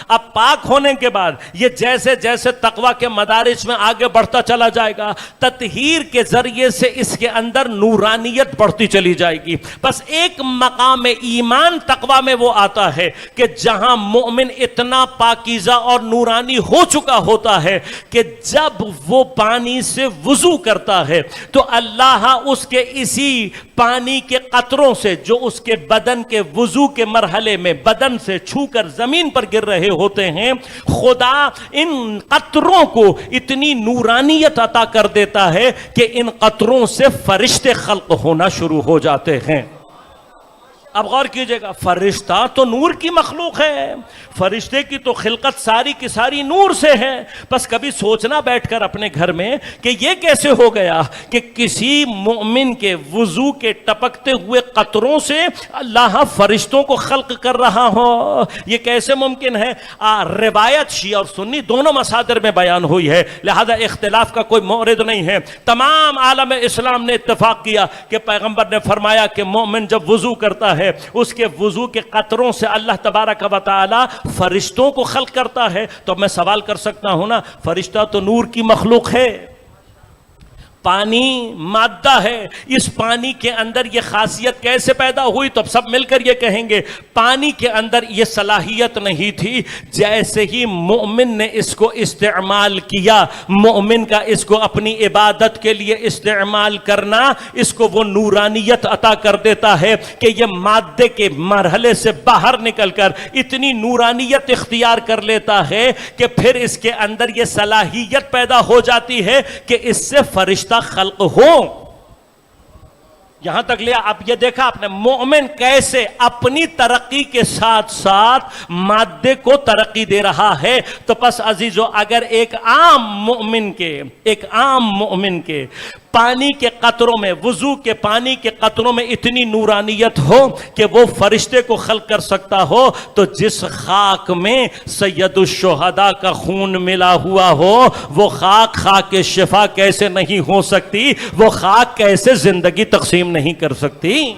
اب پاک ہونے کے بعد یہ جیسے جیسے تقویٰ کے مدارج میں آگے بڑھتا چلا جائے گا، تطہیر کے ذریعے سے اس کے اندر نورانیت بڑھتی چلی جائے گی. بس ایک مقام ایمان تقویٰ میں وہ آتا ہے کہ جہاں مومن اتنا پاکیزہ اور نورانی ہو چکا ہوتا ہے کہ جب وہ پانی سے وضو کرتا ہے تو اللہ اس کے اسی پانی کے قطروں سے جو اس کے بدن کے وضو کے مرحلے میں بدن سے چھو کر زمین پر گر رہے ہوتے ہیں، خدا ان قطروں کو اتنی نورانیت عطا کر دیتا ہے کہ ان قطروں سے فرشتے خلق ہونا شروع ہو جاتے ہیں. اب غور کیجئے گا، فرشتہ تو نور کی مخلوق ہے، فرشتے کی تو خلقت ساری کی ساری نور سے ہے. بس کبھی سوچنا بیٹھ کر اپنے گھر میں کہ یہ کیسے ہو گیا کہ کسی مومن کے وضو کے ٹپکتے ہوئے قطروں سے اللہ فرشتوں کو خلق کر رہا ہو. یہ کیسے ممکن ہے؟ روایت شیعہ اور سنی دونوں مصادر میں بیان ہوئی ہے، لہذا اختلاف کا کوئی مورد نہیں ہے. تمام عالم اسلام نے اتفاق کیا کہ پیغمبر نے فرمایا کہ مومن جب وضو کرتا ہے اس کے وضو کے قطروں سے اللہ تبارک و تعالی فرشتوں کو خلق کرتا ہے. تو میں سوال کر سکتا ہوں نا، فرشتہ تو نور کی مخلوق ہے، پانی مادہ ہے، اس پانی کے اندر یہ خاصیت کیسے پیدا ہوئی؟ تو اب سب مل کر یہ کہیں گے پانی کے اندر یہ صلاحیت نہیں تھی. جیسے ہی مومن نے اس کو استعمال کیا، مومن کا اس کو اپنی عبادت کے لیے استعمال کرنا اس کو وہ نورانیت عطا کر دیتا ہے کہ یہ مادے کے مرحلے سے باہر نکل کر اتنی نورانیت اختیار کر لیتا ہے کہ پھر اس کے اندر یہ صلاحیت پیدا ہو جاتی ہے کہ اس سے فرشتہ خلق ہو. یہاں تک لیا. اب یہ دیکھا آپ نے مومن کیسے اپنی ترقی کے ساتھ ساتھ مادے کو ترقی دے رہا ہے. تو پس عزیزو، اگر ایک عام مومن کے پانی کے قطروں میں، وضو کے پانی کے قطروں میں اتنی نورانیت ہو کہ وہ فرشتے کو خلق کر سکتا ہو، تو جس خاک میں سید الشہداء کا خون ملا ہوا ہو وہ خاک شفا کیسے نہیں ہو سکتی؟ وہ خاک کیسے زندگی تقسیم نہیں کر سکتی؟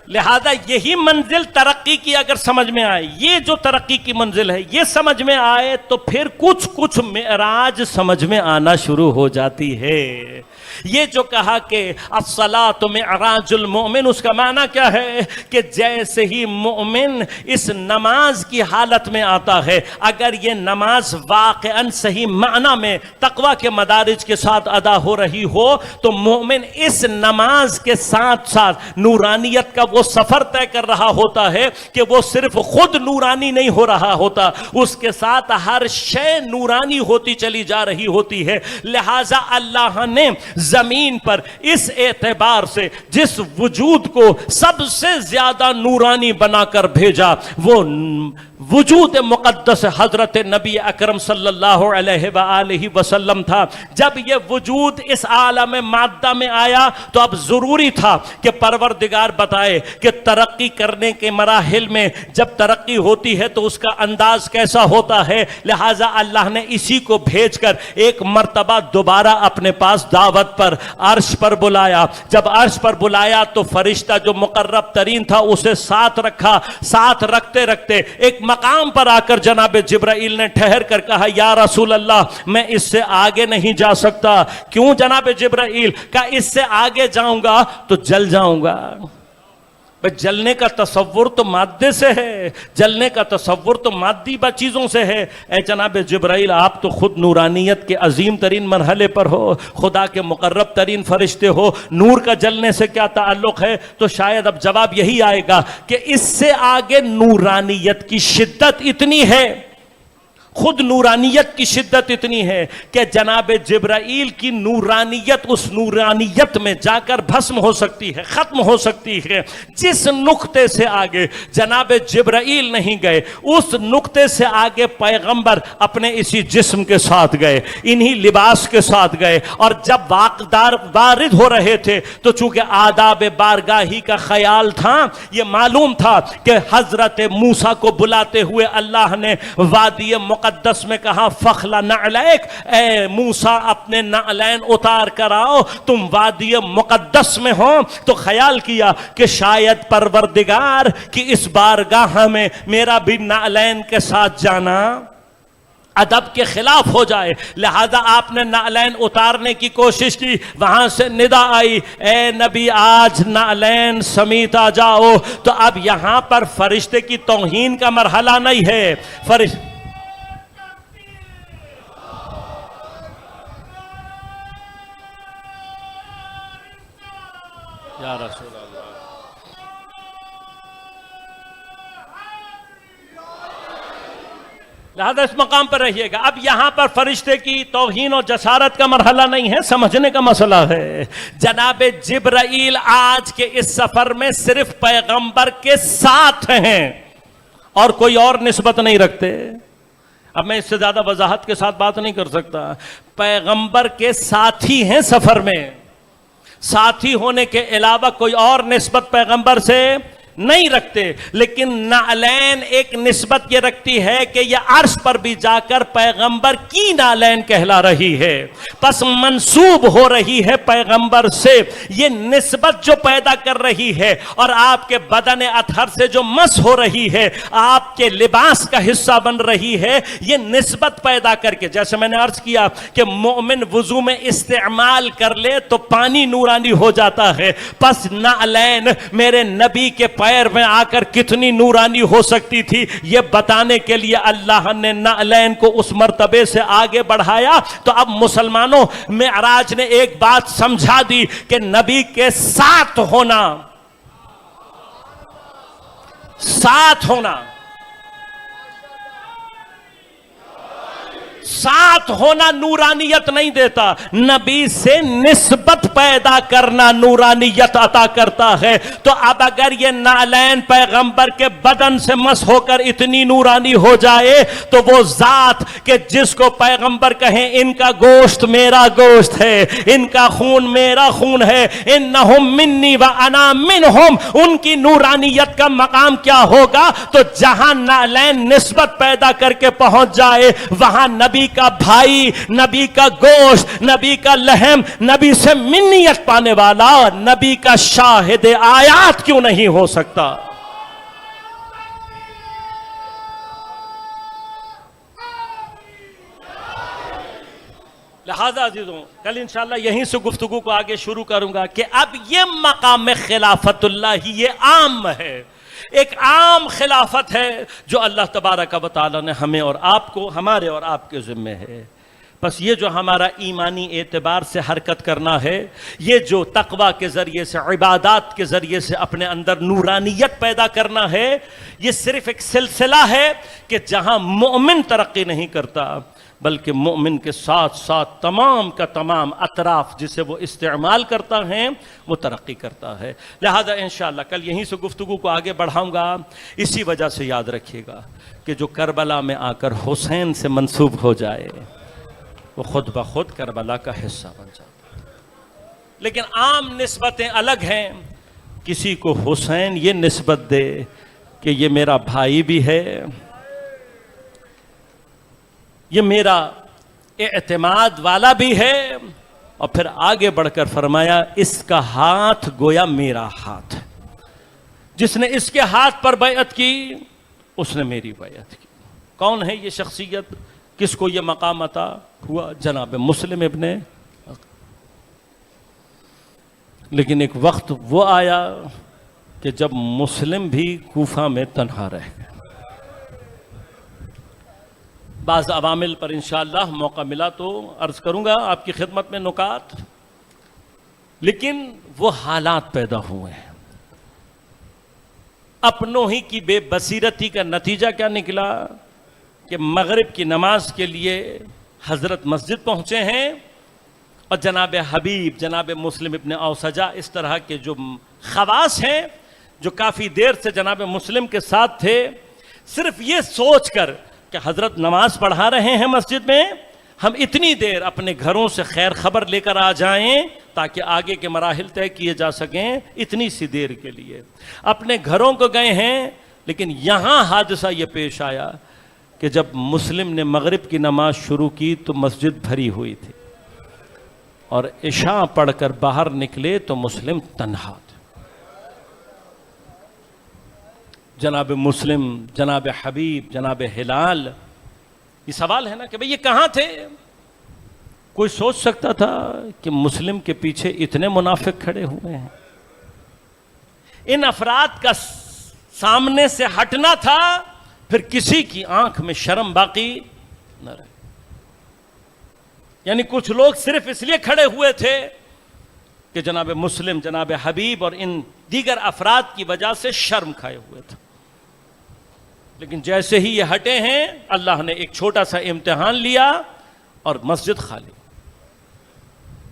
لہذا یہی منزل ترقی کی اگر سمجھ میں آئے، یہ جو ترقی کی منزل ہے یہ سمجھ میں آئے، تو پھر کچھ معراج سمجھ میں آنا شروع ہو جاتی ہے. یہ جو کہا کہ الصلاۃ معراج المؤمن، اس کا معنی کیا ہے؟ کہ جیسے ہی مومن اس نماز کی حالت میں آتا ہے، اگر یہ نماز واقعاً صحیح معنی میں تقوی کے مدارج کے ساتھ ادا ہو رہی ہو، تو مومن اس نماز کے ساتھ ساتھ نورانیت کا وہ سفر طے کر رہا ہوتا ہے کہ وہ صرف خود نورانی نہیں ہو رہا ہوتا، اس کے ساتھ ہر شے نورانی ہوتی چلی جا رہی ہوتی ہے. لہٰذا اللہ نے زمین پر اس اعتبار سے جس وجود کو سب سے زیادہ نورانی بنا کر بھیجا، وہ وجود مقدس حضرت نبی اکرم صلی اللہ علیہ وآلہ وسلم تھا. جب یہ وجود اس عالم مادہ میں آیا تو اب ضروری تھا کہ پروردگار بتائے کہ ترقی کرنے کے مراحل میں جب ترقی ہوتی ہے تو اس کا انداز کیسا ہوتا ہے. لہٰذا اللہ نے اسی کو بھیج کر ایک مرتبہ دوبارہ اپنے پاس دعوت پر عرش پر بلایا. جب عرش پر بلایا تو فرشتہ جو مقرب ترین تھا اسے ساتھ رکھا. ساتھ رکھتے رکھتے ایک مقام پر آ کر جناب جبرائیل نے ٹھہر کر کہا یا رسول اللہ میں اس سے آگے نہیں جا سکتا. کیوں جناب جبرائیل؟ کہا اس سے آگے جاؤں گا تو جل جاؤں گا. جلنے کا تصور تو مادے سے ہے، جلنے کا تصور تو مادی چیزوں سے ہے. اے جناب جبرائیل آپ تو خود نورانیت کے عظیم ترین مرحلے پر ہو، خدا کے مقرب ترین فرشتے ہو، نور کا جلنے سے کیا تعلق ہے؟ تو شاید اب جواب یہی آئے گا کہ اس سے آگے نورانیت کی شدت اتنی ہے، خود نورانیت کی شدت اتنی ہے کہ جناب جبرائیل کی نورانیت اس نورانیت میں جا کر بھسم ہو سکتی ہے، ختم ہو سکتی ہے. جس نقطے سے آگے جناب جبرائیل نہیں گئے اس نقطے سے آگے پیغمبر اپنے اسی جسم کے ساتھ گئے، انہی لباس کے ساتھ گئے. اور جب واقدار وارد ہو رہے تھے تو چونکہ آداب بارگاہی کا خیال تھا، یہ معلوم تھا کہ حضرت موسیٰ کو بلاتے ہوئے اللہ نے وادی مقدس میں کہا فخلا نعلیک، اے موسیٰ اپنے نعلین اتار کر آؤ، تم وادی مقدس میں ہو. تو خیال کیا کہ شاید پروردگار کی اس بارگاہ میں میرا بھی نعلین کے ساتھ جانا ادب کے خلاف ہو جائے. لہذا آپ نے نعلین اتارنے کی کوشش کی. وہاں سے ندا آئی اے نبی آج نعلین سمیت آ جاؤ. تو اب یہاں پر فرشتے کی توہین کا مرحلہ نہیں ہے. یا رسول اللہ لہذا اس مقام پر رہیے گا. اب یہاں پر فرشتے کی توہین اور جسارت کا مرحلہ نہیں ہے، سمجھنے کا مسئلہ ہے. جناب جبرائیل آج کے اس سفر میں صرف پیغمبر کے ساتھ ہیں اور کوئی اور نسبت نہیں رکھتے. اب میں اس سے زیادہ وضاحت کے ساتھ بات نہیں کر سکتا. پیغمبر کے ساتھی ہیں سفر میں، ساتھی ہونے کے علاوہ کوئی اور نسبت پیغمبر سے نہیں رکھتے. لیکن نعلین ایک نسبت یہ رکھتی ہے کہ یہ عرش پر بھی جا کر پیغمبر کی نعلین کہلا رہی ہے، پس منسوب ہو رہی ہے پیغمبر سے. یہ نسبت جو پیدا کر رہی ہے اور آپ کے بدن اطہر سے جو مس ہو رہی ہے، آپ کے لباس کا حصہ بن رہی ہے، یہ نسبت پیدا کر کے، جیسے میں نے عرض کیا کہ مومن وضو میں استعمال کر لے تو پانی نورانی ہو جاتا ہے. پس نعلین میرے نبی کے پیر میں آ کر کتنی نورانی ہو سکتی تھی، یہ بتانے کے لیے اللہ نے نعلین کو اس مرتبے سے آگے بڑھایا. تو اب مسلمانوں، معراج نے ایک بات سمجھا دی کہ نبی کے ساتھ ہونا، ساتھ ہونا، ساتھ ہونا نورانیت نہیں دیتا، نبی سے نسبت پیدا کرنا نورانیت عطا کرتا ہے. تو اب اگر یہ نعلین پیغمبر کے بدن سے مس ہو کر اتنی نورانی ہو جائے تو وہ ذات کہ جس کو پیغمبر کہیں ان کا گوشت میرا گوشت ہے، ان کا خون میرا خون ہے، انہم منی وانا منہم، ان کی نورانیت کا مقام کیا ہوگا؟ تو جہاں نعلین نسبت پیدا کر کے پہنچ جائے، وہاں نبی کا بھائی، نبی کا گوشت، نبی کا لحم، نبی سے منیت پانے والا نبی کا شاہد آیات کیوں نہیں ہو سکتا؟ لہذا عزیزوں، کل انشاءاللہ یہیں سے گفتگو کو آگے شروع کروں گا کہ اب یہ مقام خلافت اللہ ہی یہ عام ہے، ایک عام خلافت ہے جو اللہ تبارک و تعالی نے ہمیں اور آپ کو، ہمارے اور آپ کے ذمہ ہے. بس یہ جو ہمارا ایمانی اعتبار سے حرکت کرنا ہے، یہ جو تقوی کے ذریعے سے، عبادات کے ذریعے سے اپنے اندر نورانیت پیدا کرنا ہے، یہ صرف ایک سلسلہ ہے کہ جہاں مومن ترقی نہیں کرتا بلکہ مومن کے ساتھ ساتھ تمام کا تمام اطراف جسے وہ استعمال کرتا ہے وہ ترقی کرتا ہے. لہذا انشاءاللہ کل یہیں سے گفتگو کو آگے بڑھاؤں گا. اسی وجہ سے یاد رکھیے گا کہ جو کربلا میں آ کر حسین سے منسوب ہو جائے وہ خود بخود کربلا کا حصہ بن جاتا ہے. لیکن عام نسبتیں الگ ہیں. کسی کو حسین یہ نسبت دے کہ یہ میرا بھائی بھی ہے، یہ میرا اعتماد والا بھی ہے، اور پھر آگے بڑھ کر فرمایا اس کا ہاتھ گویا میرا ہاتھ ہے، جس نے اس کے ہاتھ پر بیعت کی اس نے میری بیعت کی. کون ہے یہ شخصیت؟ کس کو یہ مقام عطا ہوا؟ جناب مسلم ابن. لیکن ایک وقت وہ آیا کہ جب مسلم بھی کوفہ میں تنہا رہ گئے. بعض عوامل پر انشاءاللہ موقع ملا تو عرض کروں گا آپ کی خدمت میں نکات. لیکن وہ حالات پیدا ہوئے ہیں. اپنوں ہی کی بے بصیرتی کا نتیجہ کیا نکلا کہ مغرب کی نماز کے لیے حضرت مسجد پہنچے ہیں اور جناب حبیب، جناب مسلم ابن اوسجہ، اس طرح کے جو خواص ہیں جو کافی دیر سے جناب مسلم کے ساتھ تھے، صرف یہ سوچ کر کہ حضرت نماز پڑھا رہے ہیں مسجد میں، ہم اتنی دیر اپنے گھروں سے خیر خبر لے کر آ جائیں تاکہ آگے کے مراحل طے کیے جا سکیں. اتنی سی دیر کے لیے اپنے گھروں کو گئے ہیں. لیکن یہاں حادثہ یہ پیش آیا کہ جب مسلم نے مغرب کی نماز شروع کی تو مسجد بھری ہوئی تھی، اور عشاء پڑھ کر باہر نکلے تو مسلم تنہا تھا. جناب مسلم، جناب حبیب، جناب ہلال، یہ سوال ہے نا کہ بھئی یہ کہاں تھے؟ کوئی سوچ سکتا تھا کہ مسلم کے پیچھے اتنے منافق کھڑے ہوئے ہیں؟ ان افراد کا سامنے سے ہٹنا تھا، پھر کسی کی آنکھ میں شرم باقی نہ رہے. یعنی کچھ لوگ صرف اس لیے کھڑے ہوئے تھے کہ جناب مسلم، جناب حبیب اور ان دیگر افراد کی وجہ سے شرم کھائے ہوئے تھے. لیکن جیسے ہی یہ ہٹے ہیں اللہ نے ایک چھوٹا سا امتحان لیا اور مسجد خالی.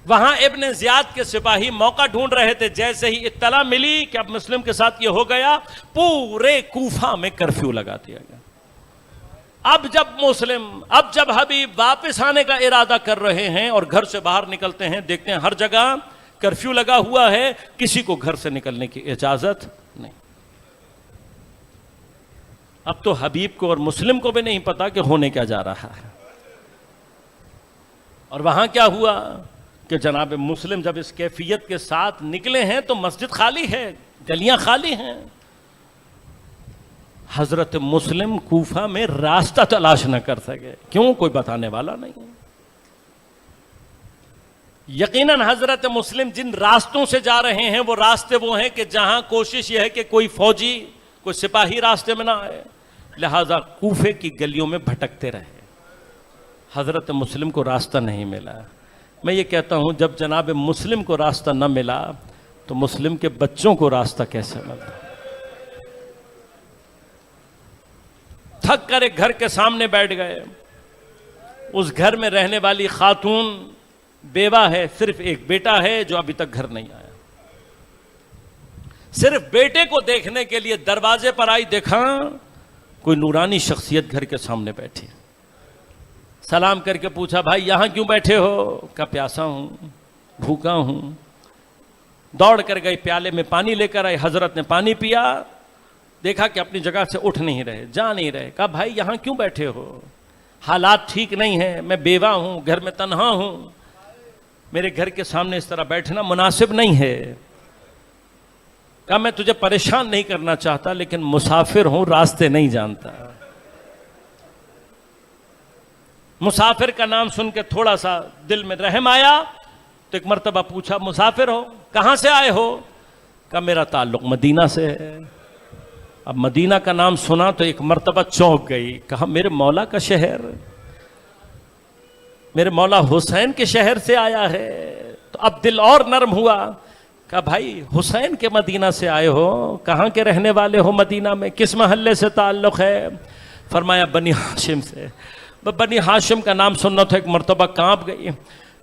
وہاں ابن زیاد کے سپاہی موقع ڈھونڈ رہے تھے، جیسے ہی اطلاع ملی کہ اب مسلم کے ساتھ یہ ہو گیا، پورے کوفہ میں کرفیو لگا دیا گیا. اب جب حبیب واپس آنے کا ارادہ کر رہے ہیں اور گھر سے باہر نکلتے ہیں، دیکھتے ہیں ہر جگہ کرفیو لگا ہوا ہے، کسی کو گھر سے نکلنے کی اجازت نہیں. اب تو حبیب کو اور مسلم کو بھی نہیں پتا کہ ہونے کیا جا رہا ہے. اور وہاں کیا ہوا کہ جناب مسلم جب اس کیفیت کے ساتھ نکلے ہیں تو مسجد خالی ہے، گلیاں خالی ہیں. حضرت مسلم کوفہ میں راستہ تلاش نہ کر سکے. کیوں؟ کوئی بتانے والا نہیں. یقیناً حضرت مسلم جن راستوں سے جا رہے ہیں وہ راستے وہ ہیں کہ جہاں کوشش یہ ہے کہ کوئی فوجی، کوئی سپاہی راستے میں نہ آئے، لہذا کوفے کی گلیوں میں بھٹکتے رہے. حضرت مسلم کو راستہ نہیں ملا. میں یہ کہتا ہوں جب جناب مسلم کو راستہ نہ ملا تو مسلم کے بچوں کو راستہ کیسے ملا؟ تھک کر ایک گھر کے سامنے بیٹھ گئے. اس گھر میں رہنے والی خاتون بیوہ ہے، صرف ایک بیٹا ہے جو ابھی تک گھر نہیں آیا. صرف بیٹے کو دیکھنے کے لیے دروازے پر آئی، دیکھا کوئی نورانی شخصیت گھر کے سامنے بیٹھی. سلام کر کے پوچھا، بھائی یہاں کیوں بیٹھے ہو؟ کہا پیاسا ہوں، بھوکا ہوں. دوڑ کر گئی، پیالے میں پانی لے کر آئی. حضرت نے پانی پیا، دیکھا کہ اپنی جگہ سے اٹھ نہیں رہے، جا نہیں رہے. کہا بھائی یہاں کیوں بیٹھے ہو؟ حالات ٹھیک نہیں ہیں، میں بیوہ ہوں، گھر میں تنہا ہوں، میرے گھر کے سامنے اس طرح بیٹھنا مناسب نہیں ہے. کہا میں تجھے پریشان نہیں کرنا چاہتا لیکن مسافر ہوں، راستے نہیں جانتا. مسافر کا نام سن کے تھوڑا سا دل میں رحم آیا تو ایک مرتبہ پوچھا، مسافر ہو؟ کہاں سے آئے ہو؟ کہا میرا تعلق مدینہ سے ہے. اب مدینہ کا نام سنا تو ایک مرتبہ چونک گئی. کہا میرے مولا کا شہر، میرے مولا حسین کے شہر سے آیا ہے. تو اب دل اور نرم ہوا. کہا بھائی حسین کے مدینہ سے آئے ہو، کہاں کے رہنے والے ہو؟ مدینہ میں کس محلے سے تعلق ہے؟ فرمایا بنی ہاشم سے. بنی ہاشم کا نام سننا تھا، ایک مرتبہ کانپ گئی.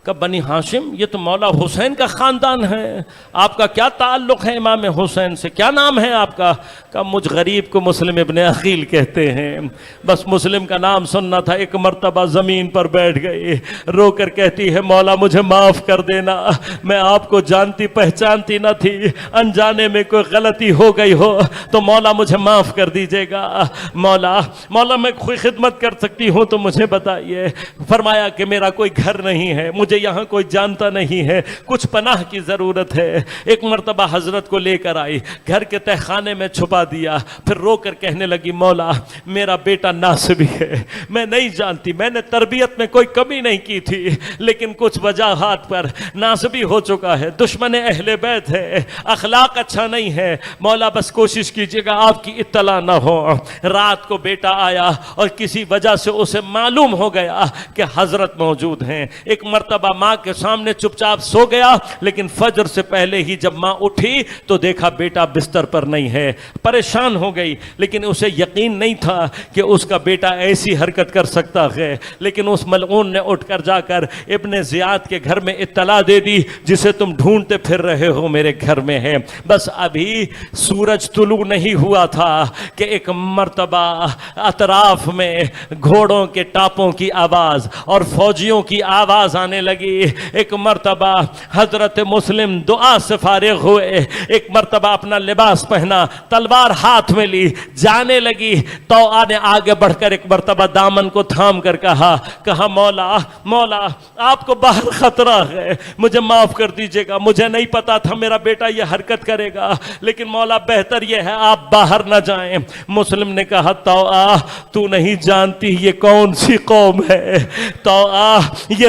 کہ بنی ہاشم یہ تو مولا حسین کا خاندان ہے، آپ کا کیا تعلق ہے امام حسین سے؟ کیا نام ہے آپ کا؟ کہ مجھ غریب کو مسلم ابن عقیل کہتے ہیں. بس مسلم کا نام سننا تھا، ایک مرتبہ زمین پر بیٹھ گئی، رو کر کہتی ہے مولا مجھے معاف کر دینا، میں آپ کو جانتی پہچانتی نہ تھی، انجانے میں کوئی غلطی ہو گئی ہو تو مولا مجھے معاف کر دیجیے گا. مولا میں کوئی خدمت کر سکتی ہوں تو مجھے بتائیے. فرمایا کہ میرا کوئی گھر نہیں ہے، مجھے یہاں کوئی جانتا نہیں ہے، کچھ پناہ کی ضرورت ہے. ایک مرتبہ حضرت کو لے کر آئی، گھر کے تہ خانے میں چھپا دیا. پھر رو کر کہنے لگی مولا میرا بیٹا ناسبی ہے، میں نہیں جانتی، میں نے تربیت میں کوئی کمی نہیں کی تھی لیکن کچھ وجاہات پر ناسبی ہو چکا ہے، دشمن اہل بیت ہے، اخلاق اچھا نہیں ہے. مولا بس کوشش کیجیے گا آپ کی اطلاع نہ ہو. رات کو بیٹا آیا اور کسی وجہ سے اسے معلوم ہو گیا کہ حضرت موجود ہیں. ایک مرتبہ ماں کے سامنے چپ چاپ سو گیا، لیکن فجر سے پہلے ہی جب ماں اٹھی تو دیکھا بیٹا بستر پر نہیں ہے. پریشان ہو گئی لیکن اسے یقین نہیں تھا کہ اس کا بیٹا ایسی حرکت کر سکتا ہے. لیکن اس ملعون نے اٹھ کر جا کر ابن زیاد کے گھر میں اطلاع دے دی، جسے تم ڈھونڈتے پھر رہے ہو میرے گھر میں ہے. بس ابھی سورج طلوع نہیں ہوا تھا کہ ایک مرتبہ اطراف میں گھوڑوں کے ٹاپوں کی آواز اور فوجیوں کی آواز آنے لگی. ایک مرتبہ حضرت مسلم دعا سے فارغ ہوئے، ایک مرتبہ اپنا لباس پہنا، تلوار ہاتھ میں لی، جانے لگی. تو آنے آگے بڑھ کر ایک مرتبہ دامن کو تھام کر کہا مولا آپ کو باہر خطرہ ہے، مجھے معاف کر دیجئے گا، مجھے نہیں پتا تھا میرا بیٹا یہ حرکت کرے گا، لیکن مولا بہتر یہ ہے آپ باہر نہ جائیں. مسلم نے کہا تو نہیں جانتی یہ کون سی قوم ہے، یہ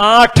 8